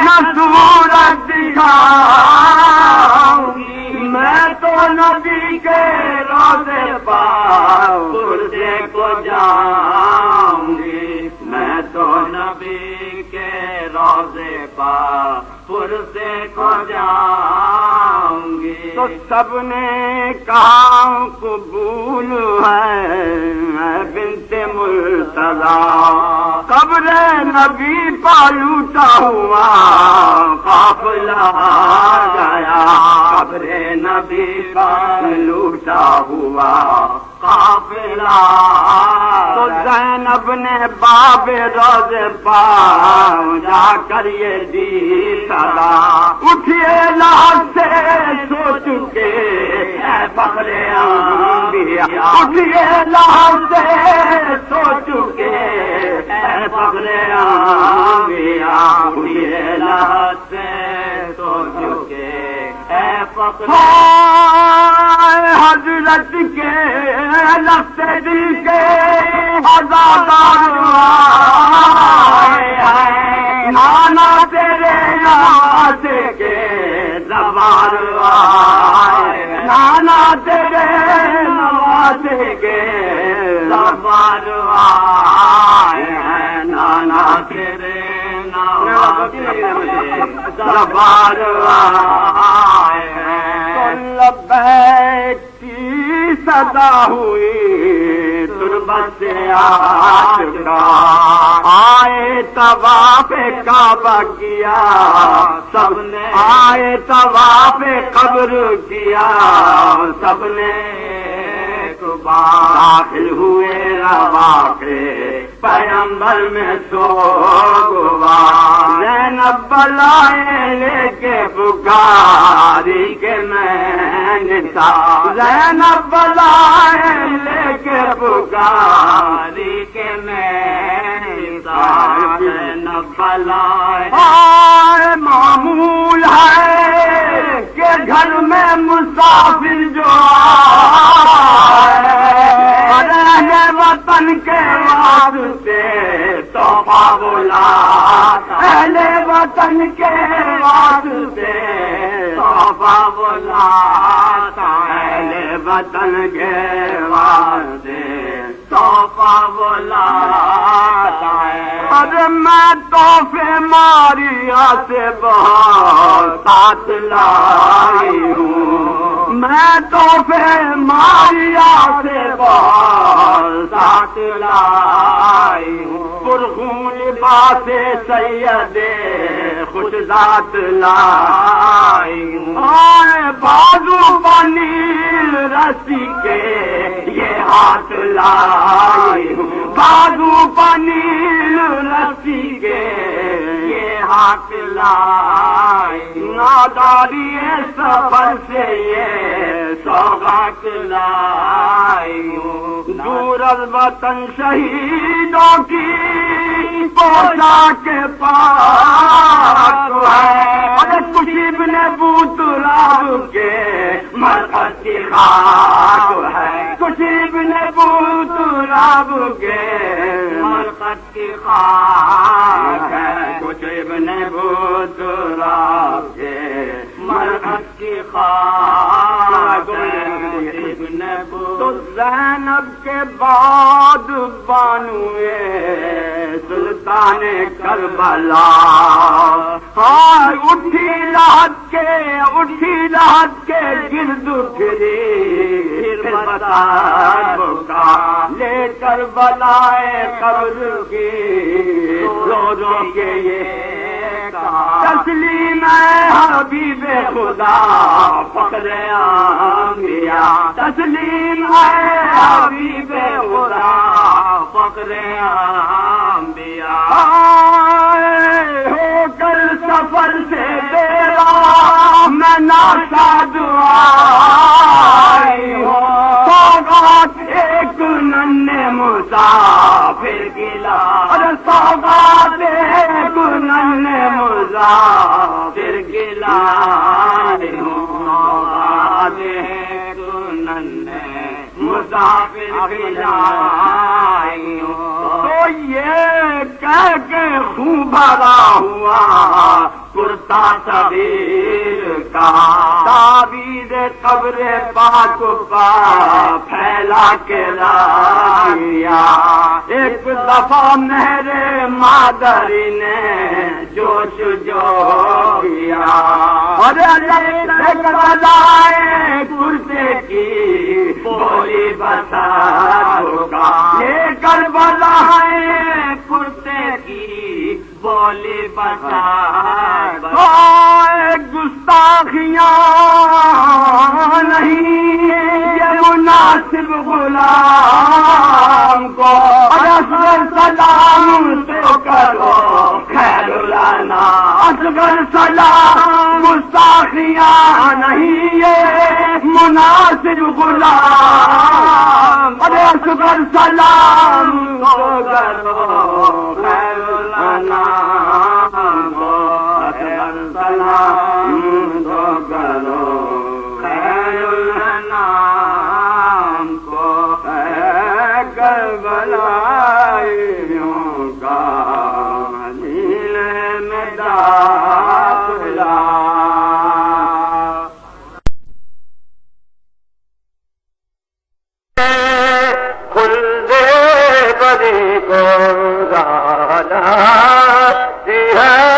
نہ صورت دکھاؤں گی، میں تو نبی کے روضے پاک پرسے کو جاؤں گی، میں تو نبی کے روضے پاک پرسے کو جاؤں گی۔ تو سب نے کہا قبول ہے بنت مرتضیٰ، قبر نبی پالوٹا ہوا قافلہ گیا، قبر نبی پالوٹا ہوا قافلہ۔ تو زینب نے باب روز پاؤں جا کر یہ دی صدا، اٹھیے لاز سے سو چکے اے فخر انبیاء، اٹھیے لاز سے سو چکے اے فخر انبیاء، اٹھیے لاز سے سو چکے اے فخر۔ حضرت کے لفظ دل کے ہزار نانا تیرے ناز کے زبار آئے، نانا تیرے نواز کے زبار آئے، نانا تیرے نواز کے زبار آئے۔ لبیک کی صدا ہوئی تربت سے آشکا، آئے طواف کعبہ کیا سب نے، آئے طواف قبر کیا سب نے، داخل ہوئے روا کے پیغمبر میں سو گوا، زینب بلائے لے کے پکاری کے میں نسا، زینب بلائے لے کے پکاری کے میں نسا، زینب بلائے معمول ہے کہ گھر میں مسافر جو رہنے وطن کے واسطے تحفہ بولا، اہل وطن کے واسطے تحفہ بولا، اہل وطن کے واسطے تحفہ بولا۔ ارے میں تحفے ماریا سے بہت ساتھ لائی ہوں، میں تحفے ماریا سے بہت ساتھ لائی ہوں، پرخون لباس سید خوش ذات لائی ہوں، اور بازو بنیل رسی کے یہ ہاتھ لائی ہوں، بازو بنیل رسی کے یہ ہاتھ لائی، ناداری سفر سے یہ سوغات لائی ہوں، دور از وطن شہیدوں کی پوشاک پاک ہے، ارے خوشی بن بوتراب کے مرکز کی خاک ہے، خوشی بن بوتراب کے مرکز کی خاک ہے، خوشی بن بوتراب کے مرکز کی خاک ہے۔ تو زینب کے بعد بانوئے سلطان کربلا، ہاں اٹھی لہت کے گرد اٹھری بتا بکا، لے کر بلائے قبر کی رو رو کے یہ کہا، تسلیم حبیب خدا فخر انبیاء تسلیم حبیب خدا فخر انبیاء ہو کر سفر سے تیرا میں ناشاد آئی ہوں سوگات ایک ننھے مسافر گلا سوگات ایک ننھے مسافر گلا سوگات ایک ننھے مسافر گلا تو یہ کہہ کے خون بھرا ہوا کرتا صغیر کا تعبیر قبر پاک پا پھیلا کے لایا ایک دفعہ میرے مادری نے جوش جو کیا اور لائے کرتے کی بولی بتا ہوگا یہ کربلا ہے کرتے کی بولی بتا گستاخیاں نہیں یہ مناسب غلام کو اصغر سلام تو کرو خیر لانا اصغر سلام گستاخیاں نہیں یہ مناسب غلام اصغر سلام تو کرو خیر لانا سلام تو کرو خیر الانام کو کربلائیوں کا دل میں داخلہ کھل دے بڑی کو رانا ہے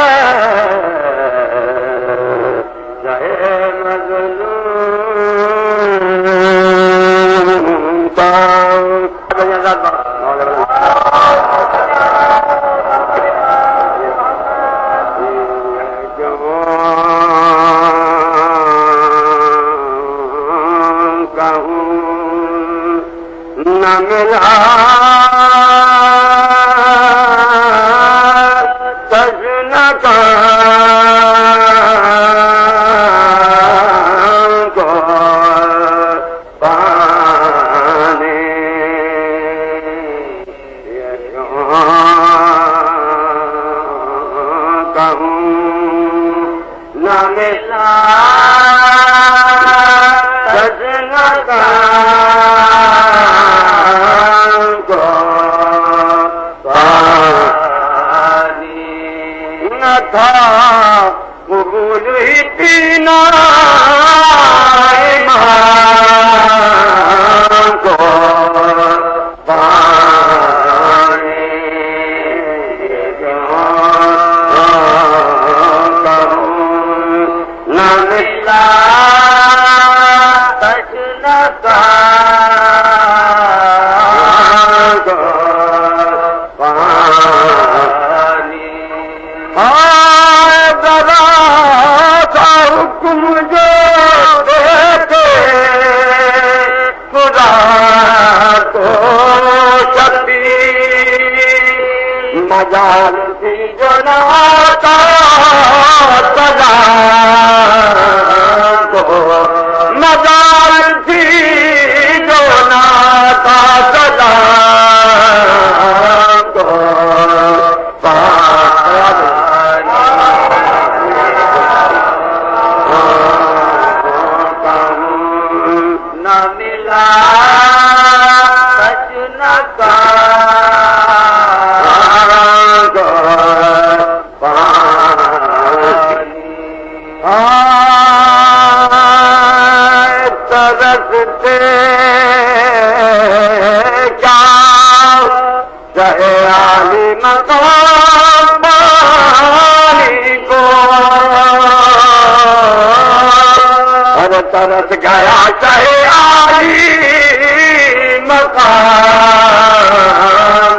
ترس گیا چاہے آئی مقام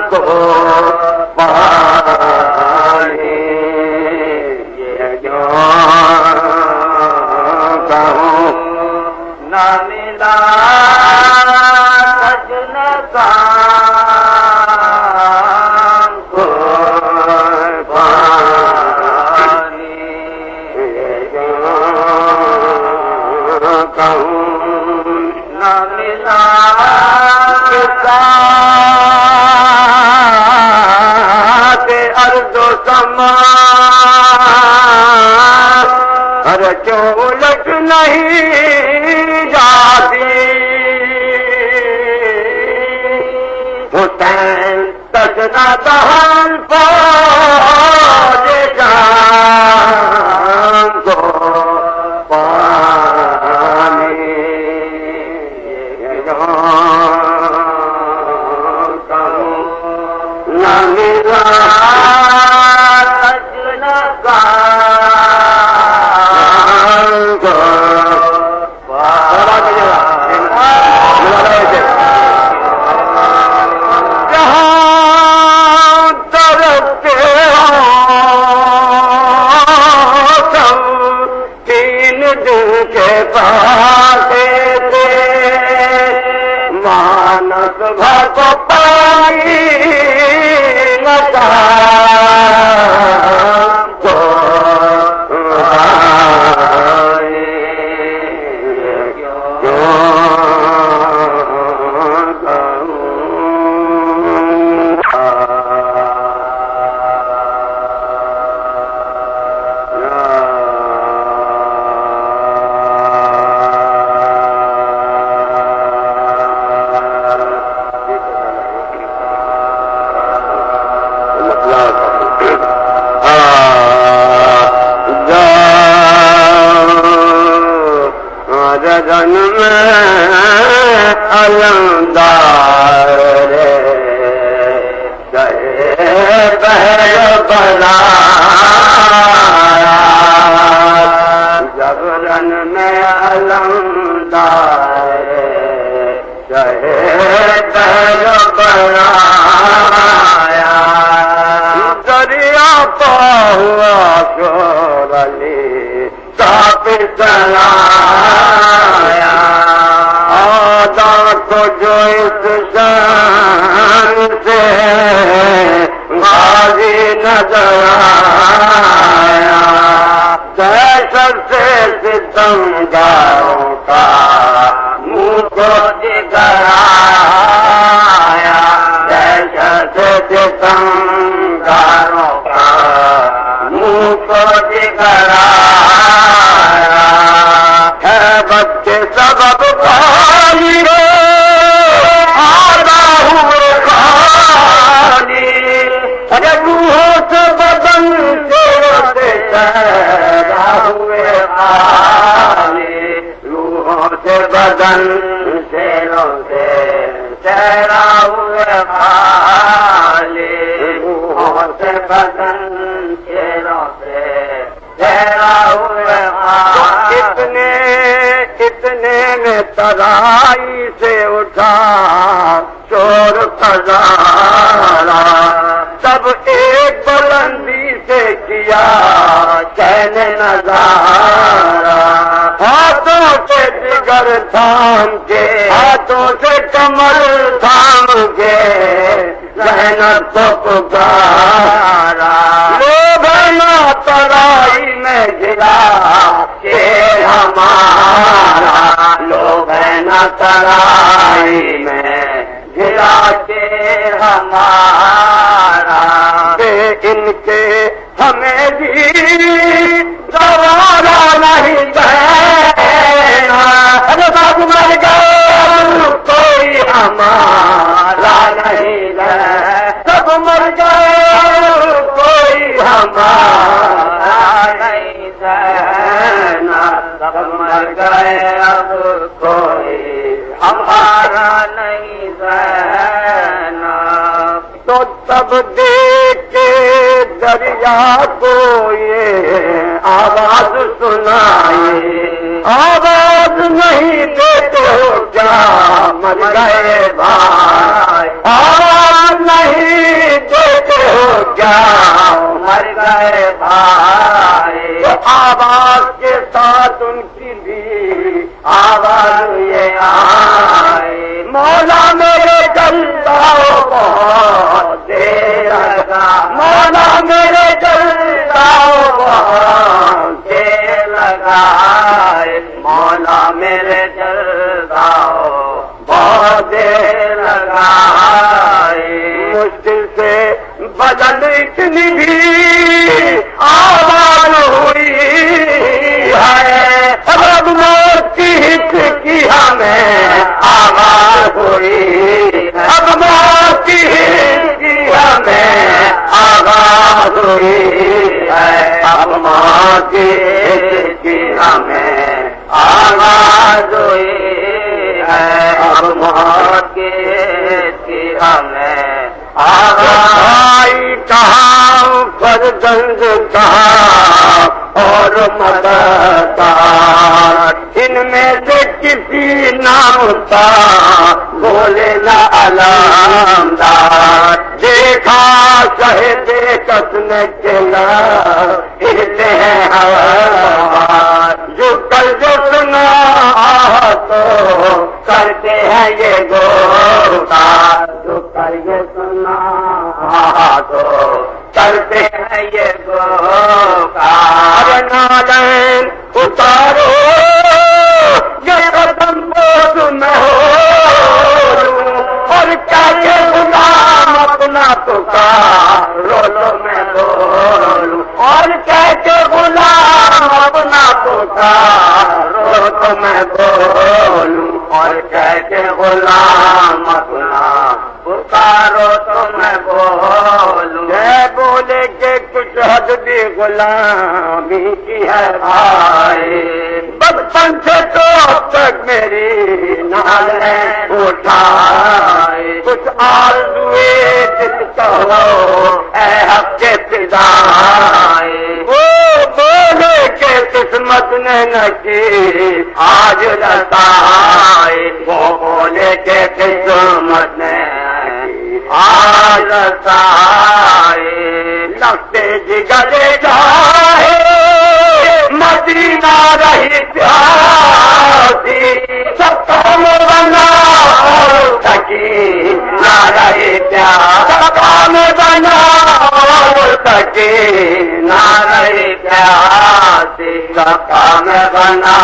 کو پانی نہ دہن فوج جان کو پانی کروں نہ ملا مانس بھر کو پانی لگا جن میں علمدار بہر بنایا جب رن میں علمدار بہر بنایا دریا پہوا شور علی ساپ چلایا آدھا کو جو اس شان سے غازی نظر آیا دہشت سے ستمگاروں کا منہ کو جگر آیا دہشت سے ستمگاروں کا منہ کو جگر آیا ہے بچے سبب پانی آدھا ہوئے خالی ارے روحوں سے بدن سے چہرہ ہوئے خالی روحوں سے بدن شیروں سے چہرہ ہوئے خالی روحوں سے بدن شیروں سے چہرہ ہوئے خالی اتنے میں ترائی سے اٹھا شور خزانہ تب ایک بلندی سے کیا کہنے نظارہ ہاتھوں سے جگر تھام کے ہاتھوں سے کمر تھام کے محنت کو پکارا لوگ نا ترائی میں گرا کہ ہمارا لوگ نا ترائی میں گرا کے ہمارا ان کے ہمیں بھی گوارا نہیں دینا سب مر گئے کوئی ہمارا نہیں ہے سب مر گئے کوئی ہمارا نہیں دینا سب مر گئے اب کوئی ہمارا نہیں دینا تو تب دیکھ کے دریا کو یہ آواز سنائی آواز نہیں دیتے ہو کیا مر گئے بھائی آواز نہیں دیتے ہو کیا مر گئے بھائی آواز کے ساتھ ان کی بھی آواز یہ آئی مولا میرے جلتا بہت دیر لگا مولا میرے جلتا بہت دیر لگا مولا میرے جلتا بہت دیر لگا مشکل سے بدل اتنی بھی آواز ہوئی ہے اب موت کی ہت کی ہمیں آواز ہوئی اب موت کی ہت کی ہمیں اب ماں کی ہمیں آواز ہوئی ہے، اب ماں کی ہمیں آئی کہاں فرزند کہاں اور مددگار، ان میں سے کسی نام کا بولے نہ علامدار، دیکھا شہد کسنے کے لہتے ہیں ہوا، جو کل جو سنا تو کرتے ہیں یہ گوتا، جو کل یہ سنا تو کرتے ہیں یہ گوتا، نالین اتارو یہ قدم بوجھ میں ہو، اور کیا یہ غلام اپنا پکارو لو میں بولوں، اور کیا غلام اپنا پکارو تو میں بولوں، اور کیا غلام اپنا پکارو تو میں بولوں، بولے کہ کچھ حد بھی غلامی کی ہے بھائی، بچپن سے تو اب تک میری نالیں اٹھائے، کچھ آرزوئے دل کہو اے حق کے فدائے، وہ بولے کہ قسمت نے نہ کی آج رسائے، وہ بولے کہ قسمت نے آج رسائے، لگتے جگرے جائے مدینہ رہی پیاسی، سب کام بنا سکی نہ رہی پیاس، سب کام بنا سکی نہ رہی پیاسی، سب کام بنا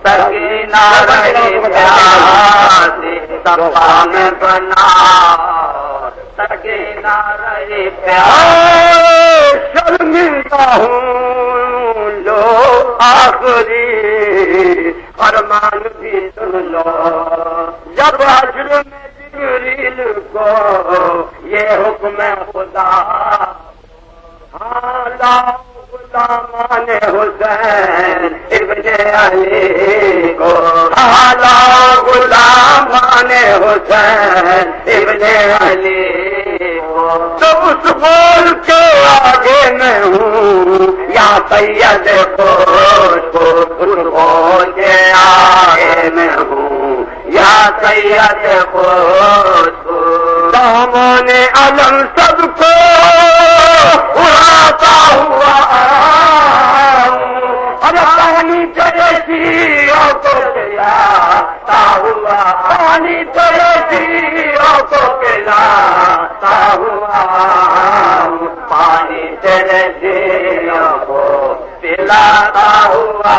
سکی نہ رہی پیاسی، سب کام بنا سکینہ رہی پیار، شرمندہ ہوں لو آخری فرمان بھی سن لو، جب حشر میں جبریل کو یہ حکم خدا، ہاں لاؤ غلامان حسین ابن علی کو، ہاں لاؤ غلامان حسین ابن علی کو، تو اس بول کے آگے میں ہوں یا سید خوش کو، اس بول کے آگے میں ہوں یا سید خوش کو، دامن علم سب کو اڑاتا ہوا اور پانی چلے کو پلاتا ہوا، پانی چلے کو پلاتا ہوا، پانی چلے کو پلاتا ہوا،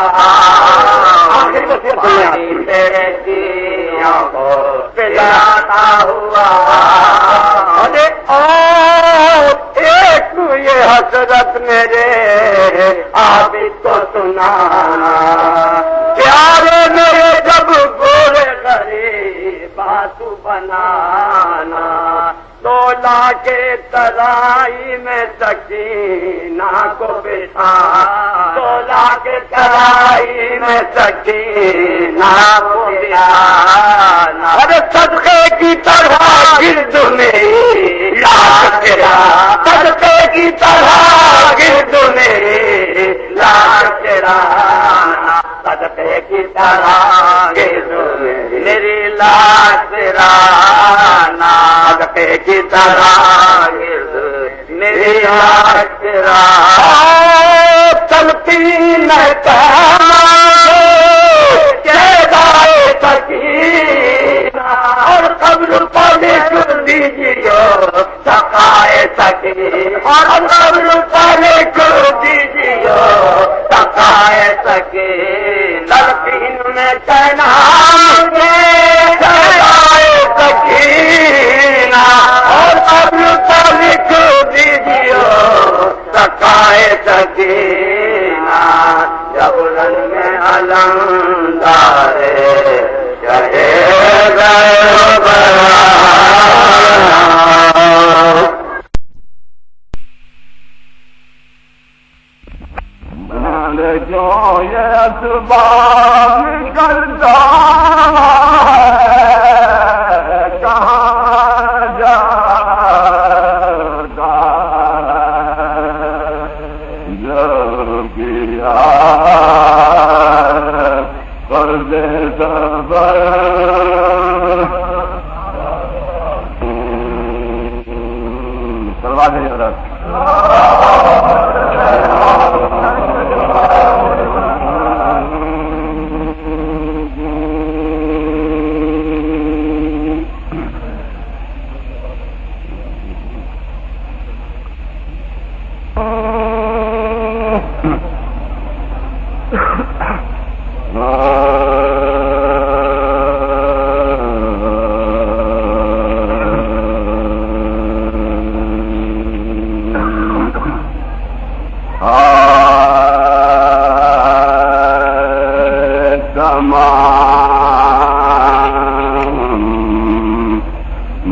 پانی چلے کو پلاتا ہوا، ارے ایک یہ حسرت میرے عابد کو سنانا، پیارے میرے جب گورے غریب باتو بنانا، تولا کے ترائی میں سکینہ کو بٹھا، تولا کے ترائی میں سکینہ کو بٹھانا، ارے صدقے کی طرح گرد میری لاش تیرا، صدقے کی طرح گرد میری لاش تیرا، صدقے کی طرح گرد میری لاش تیرا، صدقے کی طرح گرد میری لاش تیرا، تلقین جائے سکینہ، اور قبر پر لکھ دیجیے سقائے سکینہ، اور قبر پر لکھ دیجیے سقائے سکینہ، تلقین میں کہنا سقائے سکینہ، اور قبر پر لکھ دیجیے سقائے سکینہ، جب رنگ میں علمدارے چہے گئے اسباب نکلتا کہاں جاتا جو کیا کر دے صبر سلوا دے حضرت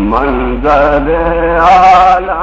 منظر اعلی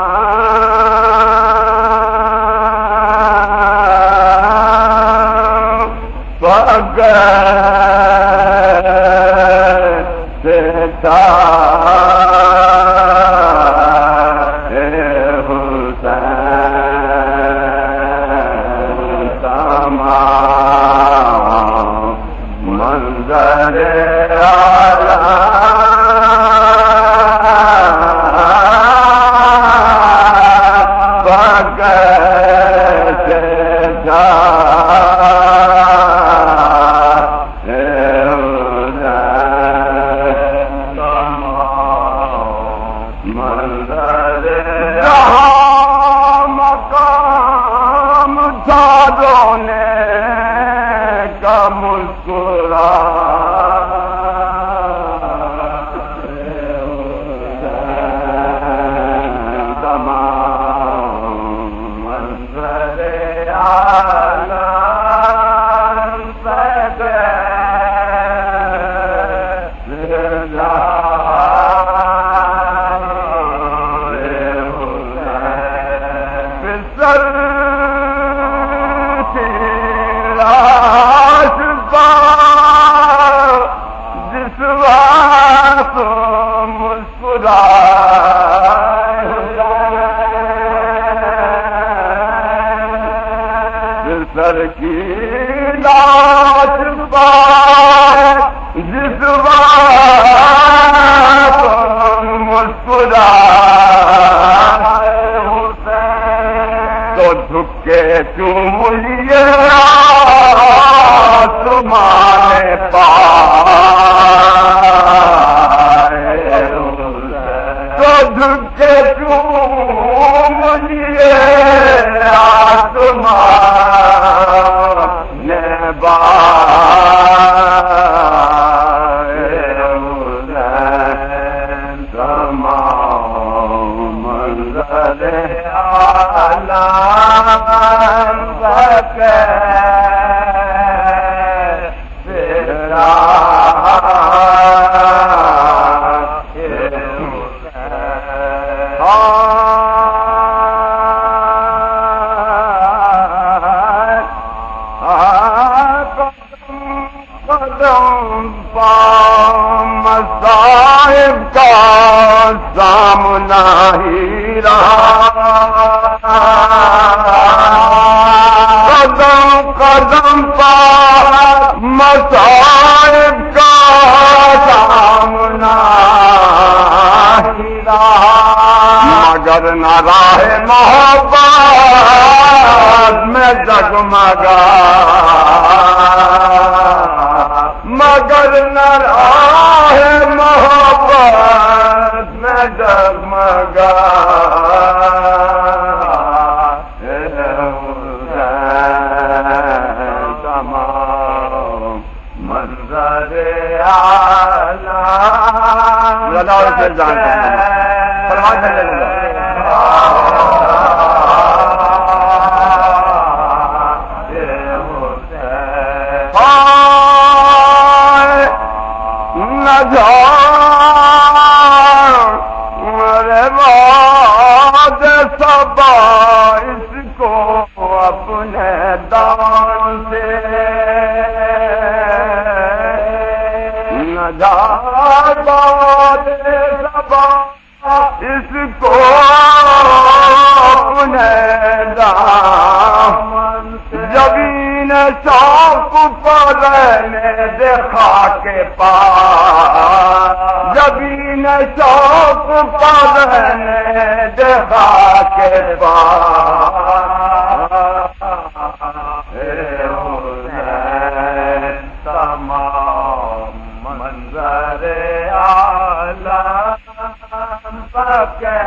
سر کی لاش پائے جس بات مسکرائے تو جھکے چوم لیے آسمان پائے تو جھکے چوم لیے آسمان مصائب کا سامنا ہی رہا قدم قدم پر مصائب کا سامنا ہی رہا مگر نہ راہ محبت میں جگمگا مگر نہ راہ محبت میں جگمگا تمام منظر اعلی سے جانتے ہیں میرے بعد سبا اس کو اپنے دان سے باد زبان اس کو اپنے دامن جبین شوق پر رہنے دے خاک پاس جبین شوق پر رہنے دے خاک پاس تمام منظر عالم پکے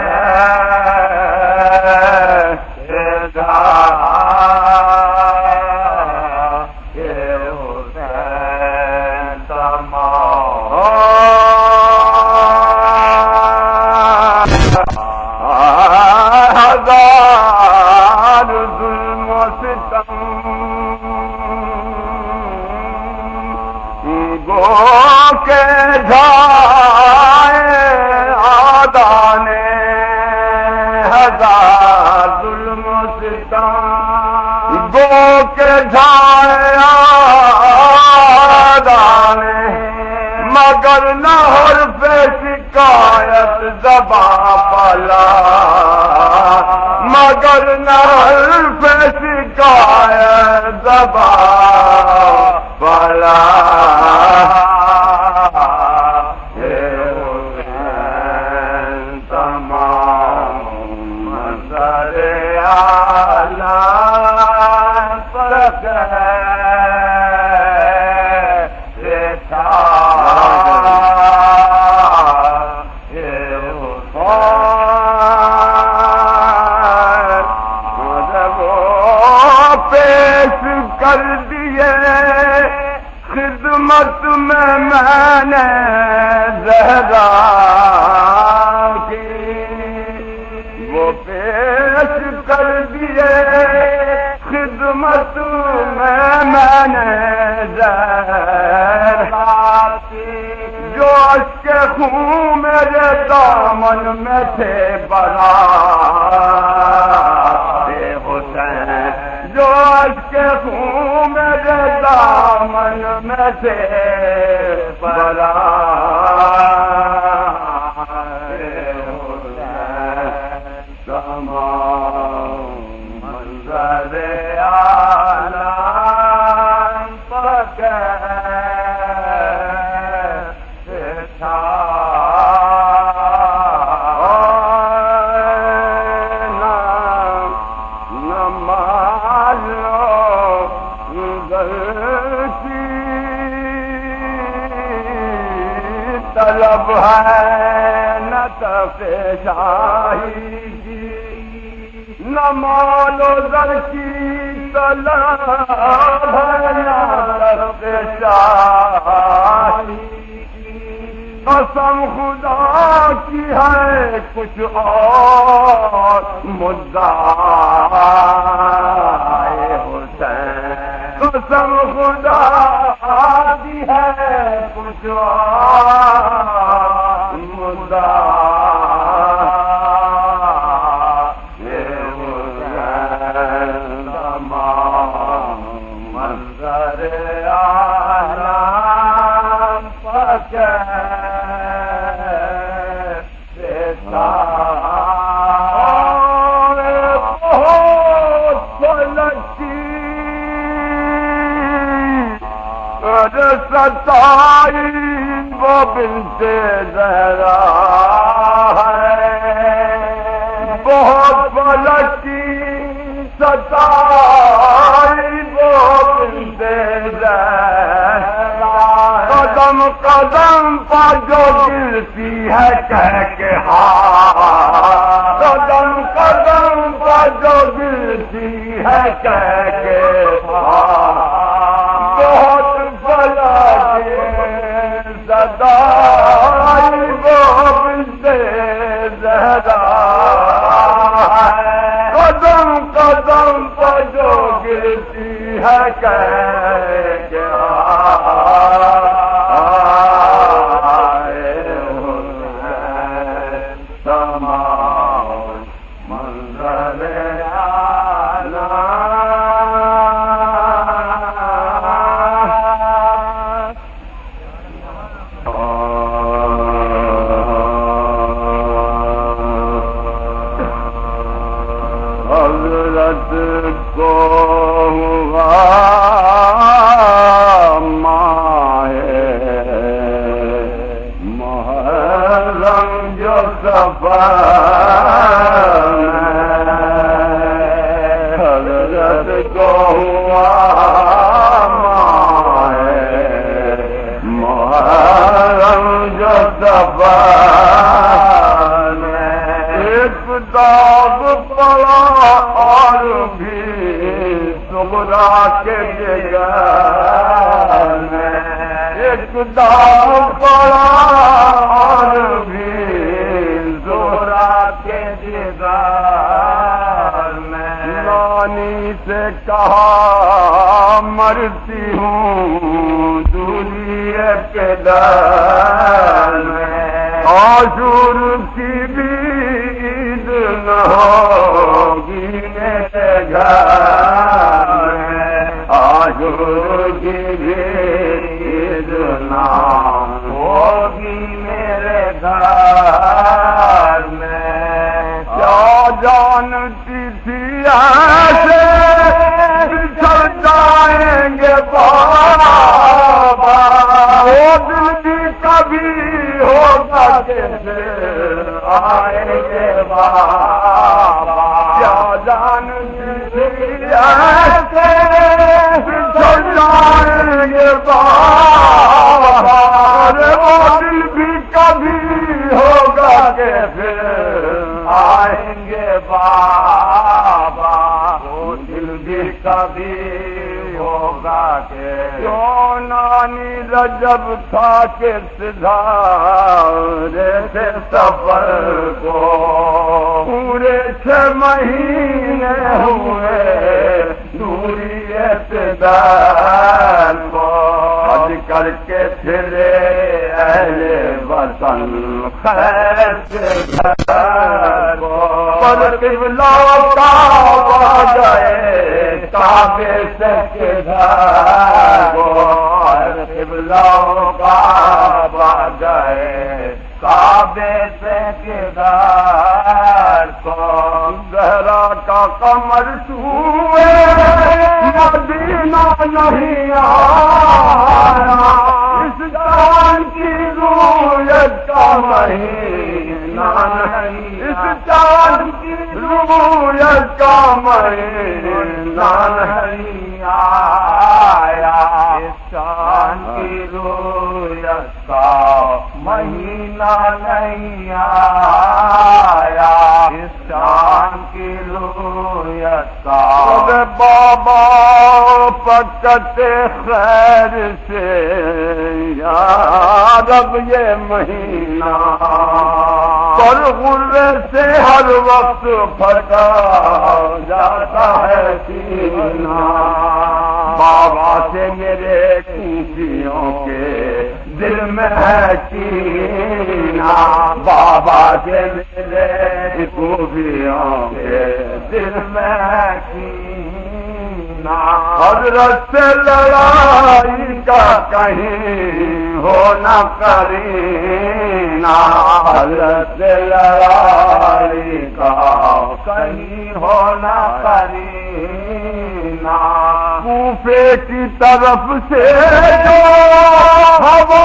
مگر نہ حرف شکایت زباں پلا مگر نہ حرف شکایت زباں پلا تمام منظر عالم پر کر دیے خدمت میں نے زہرا کی وہ پیش کر دیے خدمت میں نے زہرا کی جو اشک خون میرے دامن میں تھے بڑا حسین جو اشک خون میرے دامن میں سے بڑا تمام منظر عالم پکے طلب ہے نہ شاہی کی نہ مال و زر کی طلب ہے نہ شاہی کی قسم خدا کی ہے کچھ اور مدعائے حسین قسم خدا کی ہے کچھ اور مدعائے حسین تمام منظر عالم پکے ستائی وہ بنت زہرا ہے بہت پلٹی ستائی وہ بنت زہرا قدم قدم پر جو گرتی ہے کہہ کے ہاں قدم قدم پر جو گرتی ہے کہہ کے ہاں بہت زدائی وہ بنت زہرا قدم قدم پر جو گرتی ہے کہہ کے تمام منظر عالم کو ہوا ماہ محرم جو سفر حضرت کو ہوا ماہ محرم جو سفر ایک کتاب پڑھا اور بھی صغرا کے جگر میں ایک کتاب پڑھا اور بھی صغرا کے جگر میں نانی سے کہا مرتی ہوں دوری کے در میں عاشور کی بھی عید نہ ہوگی میرے گھر میں عاشور کی بھی عید نہ ہوگی میرے گھر میں کیا جانتی تھی ایسے بچھڑ جائیں گے بابا وہ دل بھی کبھی ہوگا کیسے آئیں گے بابا کیا جانتی تھی ایسے بچھڑ جائیں گے بابا وہ دل بھی کبھی ہوگا کیسے آئیں گے بابا وہ دل بھی کبھی ہوگا کہ کیوں نانی رجب تھا کہ سدھارے تھے سفر کو پورے 6 مہینے ہوئے دوری اعتدال کو حج کر کے پھرے اہل وطن خیر سے گھر کو پر قبلہ کعبہ گئے کعبے سے کدھر کو پر قبلہ کعبہ گئے کعبے سے کدھر کو زہرا کا قمر چھوئے مدینہ نہیں آیا اس جان کی رویت کا مہینہ نہیں اس جان کی رویت کا مہینہ نہیں آیا اس جان کی رویت کا مہینہ نہیں آیا اس جان کی رویت کا بابا پکتے خیر سے یا رب یہ مہینہ پر غرے سے ہر وقت پھٹا جاتا ہے سینہ بابا سے میرے خوشیوں کے دل میں ہے کینہ بابا سے میرے خوبیوں کے دل میں ہے کینہ حضرت سے لڑائی کا کہیں ہو نہ کرینا حضرت سے لڑائی کا کہیں ہو نہ کرینا کوفے کی طرف سے جو ہوا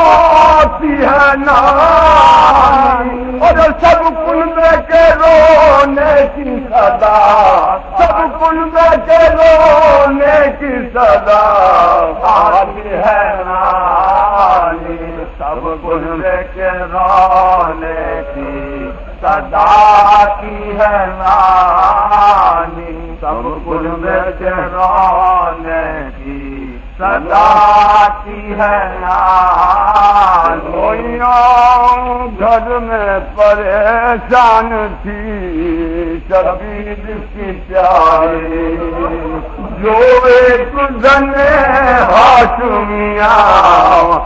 آتی ہے نانی اور سب کنبے کے رونے کی صدا سب کنبے کے رونے کی صدا آتی ہے نانی سب کنبے کے رونے کی صدا کی ہے نانی سب کنبے کے رونے کی صدا کی ہے نانی گھر میں پریشان تھی شبیر کی پیاری جو ایک زن ہاشمیاں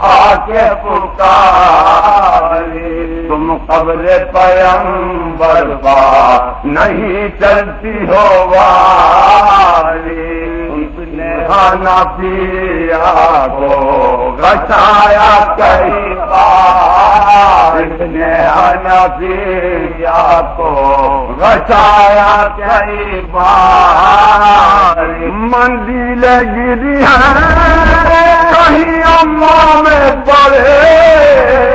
آ کے پکاری تم قبر پیغمبر با نہیں چلتی ہو واری حنفیہ کو غشایا کئی بار، ابن حنفیہ کو غشایا کئی بار، مندیل گری ہیں کہیں اماں میں پڑے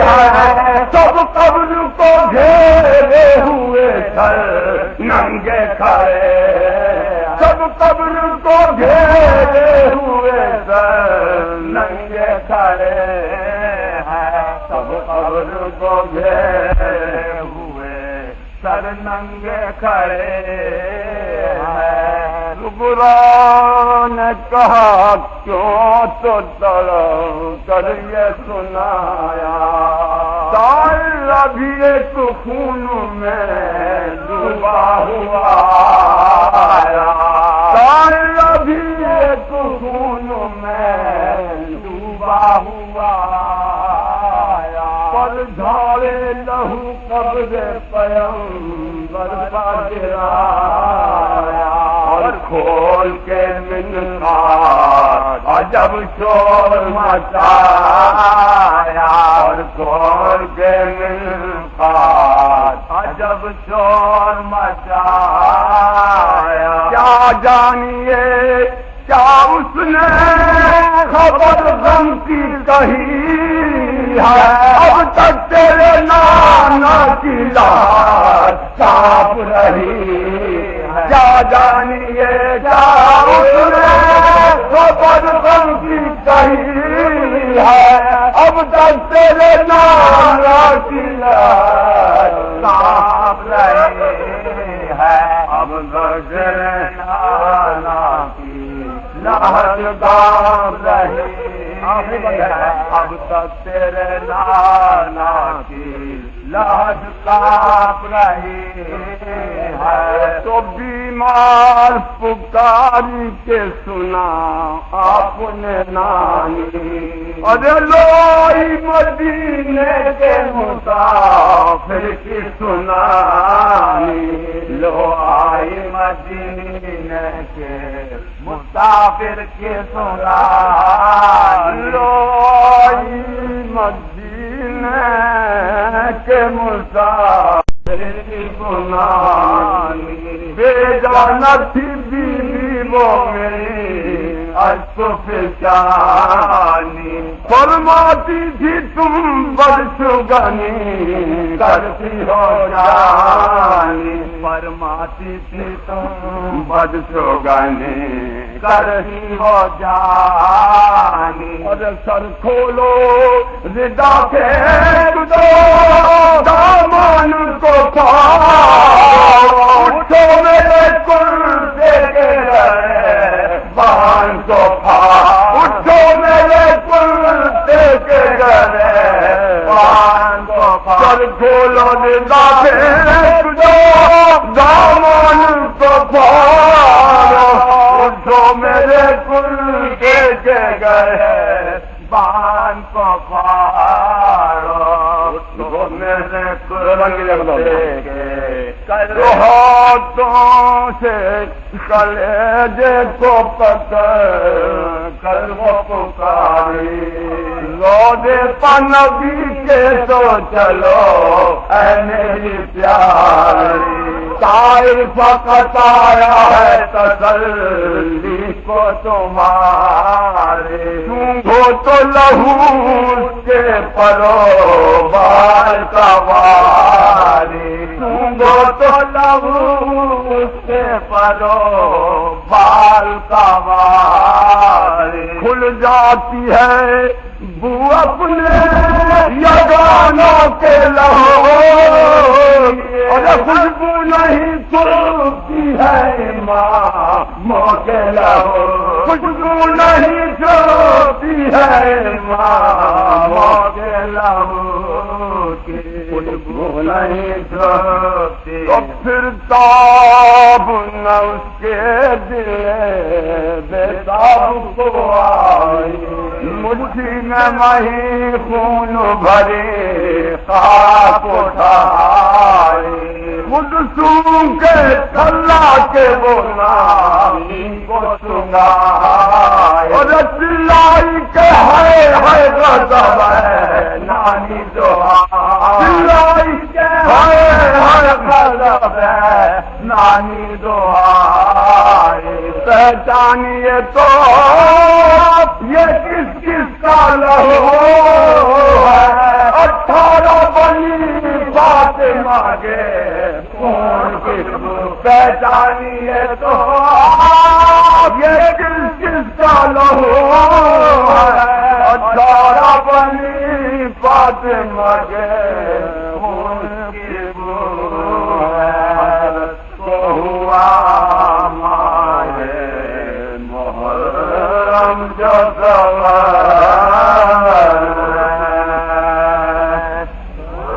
ہیں، سب قبر کو گھیرے ہوئے تھے ننگے کھڑے، سب قبر کو گھیرے ہوئے سر ننگے کھڑے ہیں، سب قبر کو گھیرے ہوئے سر ننگے کھڑے ہیں۔ برا نے کہا کیوں تو تڑپ کر یہ سنایا، سال ابھی ایک خون میں ڈوبا ہوا آیا، سال ابھی ایک خون میں ڈوبا ہوا آیا، پر جھاڑے لہو قبر پیغمبر کا گرایا، اور کھول کے منقار عجب شور مچایا، اور کھول کے منقار عجب شور مچایا، کیا جانیے کیا اس نے خبر غم کی کہی ہے، اب تک تیرے نانا کی لاش صاف رہی ہے، کیا جانیے کیا اس نے خبر غم کی کہی ہے، اب تک تیرے نانا کی لاش صاف رہی ہے، اب تک تیرے نانا کی لاش صاف رہی ہے، اب تک تیرے نانا کی لاش صاف رہی ہے، تو بیمار پکاری کے سنا آپ نے نانی، ارے لوئی مدینے کے مسافر کی سنانی، لو آئی مدینے کے مسافر کی سنانی، لو آئی مدینے کے مسافر کی سنانی، بے جانا تھی بیوی وہ میری اشفشانی، فرماتی تھی تم بدشگنی کرتی ہو جانی، فرماتی تھی تم بدشگنی کرتی ہو جانی، اور سر کھولو ردا کے دو دامان کو پاؤ، اٹھو میرے کرتے کے بان کو پاؤ، اٹھو میرے کرتے کے بان کو پاؤ، سر کھولو ردا کے دو دامان کو پاؤ، اٹھو میرے کرتے کے بان کو پاڑو، اٹھو میرے کرتے کے ہاتھوں سے کلیجے کو پکڑ کر وہ پکاری، لو دے نبی کے تو چلو اے میری پیاری، طائر فقط آیا ہے تسلی کو تمہارے، سونگھو تو لہو کے پرو بال کا واری، سونگھو تو لہو کے پرو بال کا واری، کھل جاتی ہے بو اپنے یگانوں کے لہو، اور خوشبو نہیں چھوڑتی ہے ماں کے لہو، خوشبو نہیں چھوڑتی ہے ماں کے لہو کی، خوشبو نہیں چھوڑتی، تو پھر تاب نہ اس کے دل بے تاب کو آئی، مٹھی میں مہی خون بھری خاک اٹھائی، خود سون کے تھلا کے وہ نامی کو سنگا چلائی کے ہے غضب ہے نانی دعا چلائی کے ہے غضب ہے نانی دعا پہچانیے تو یہ کس کا لہو ہے 18 بنی فاطمہ کے خون کی پہچانیے تو یہ کس کا لہو ہے 18 بنی فاطمہ کے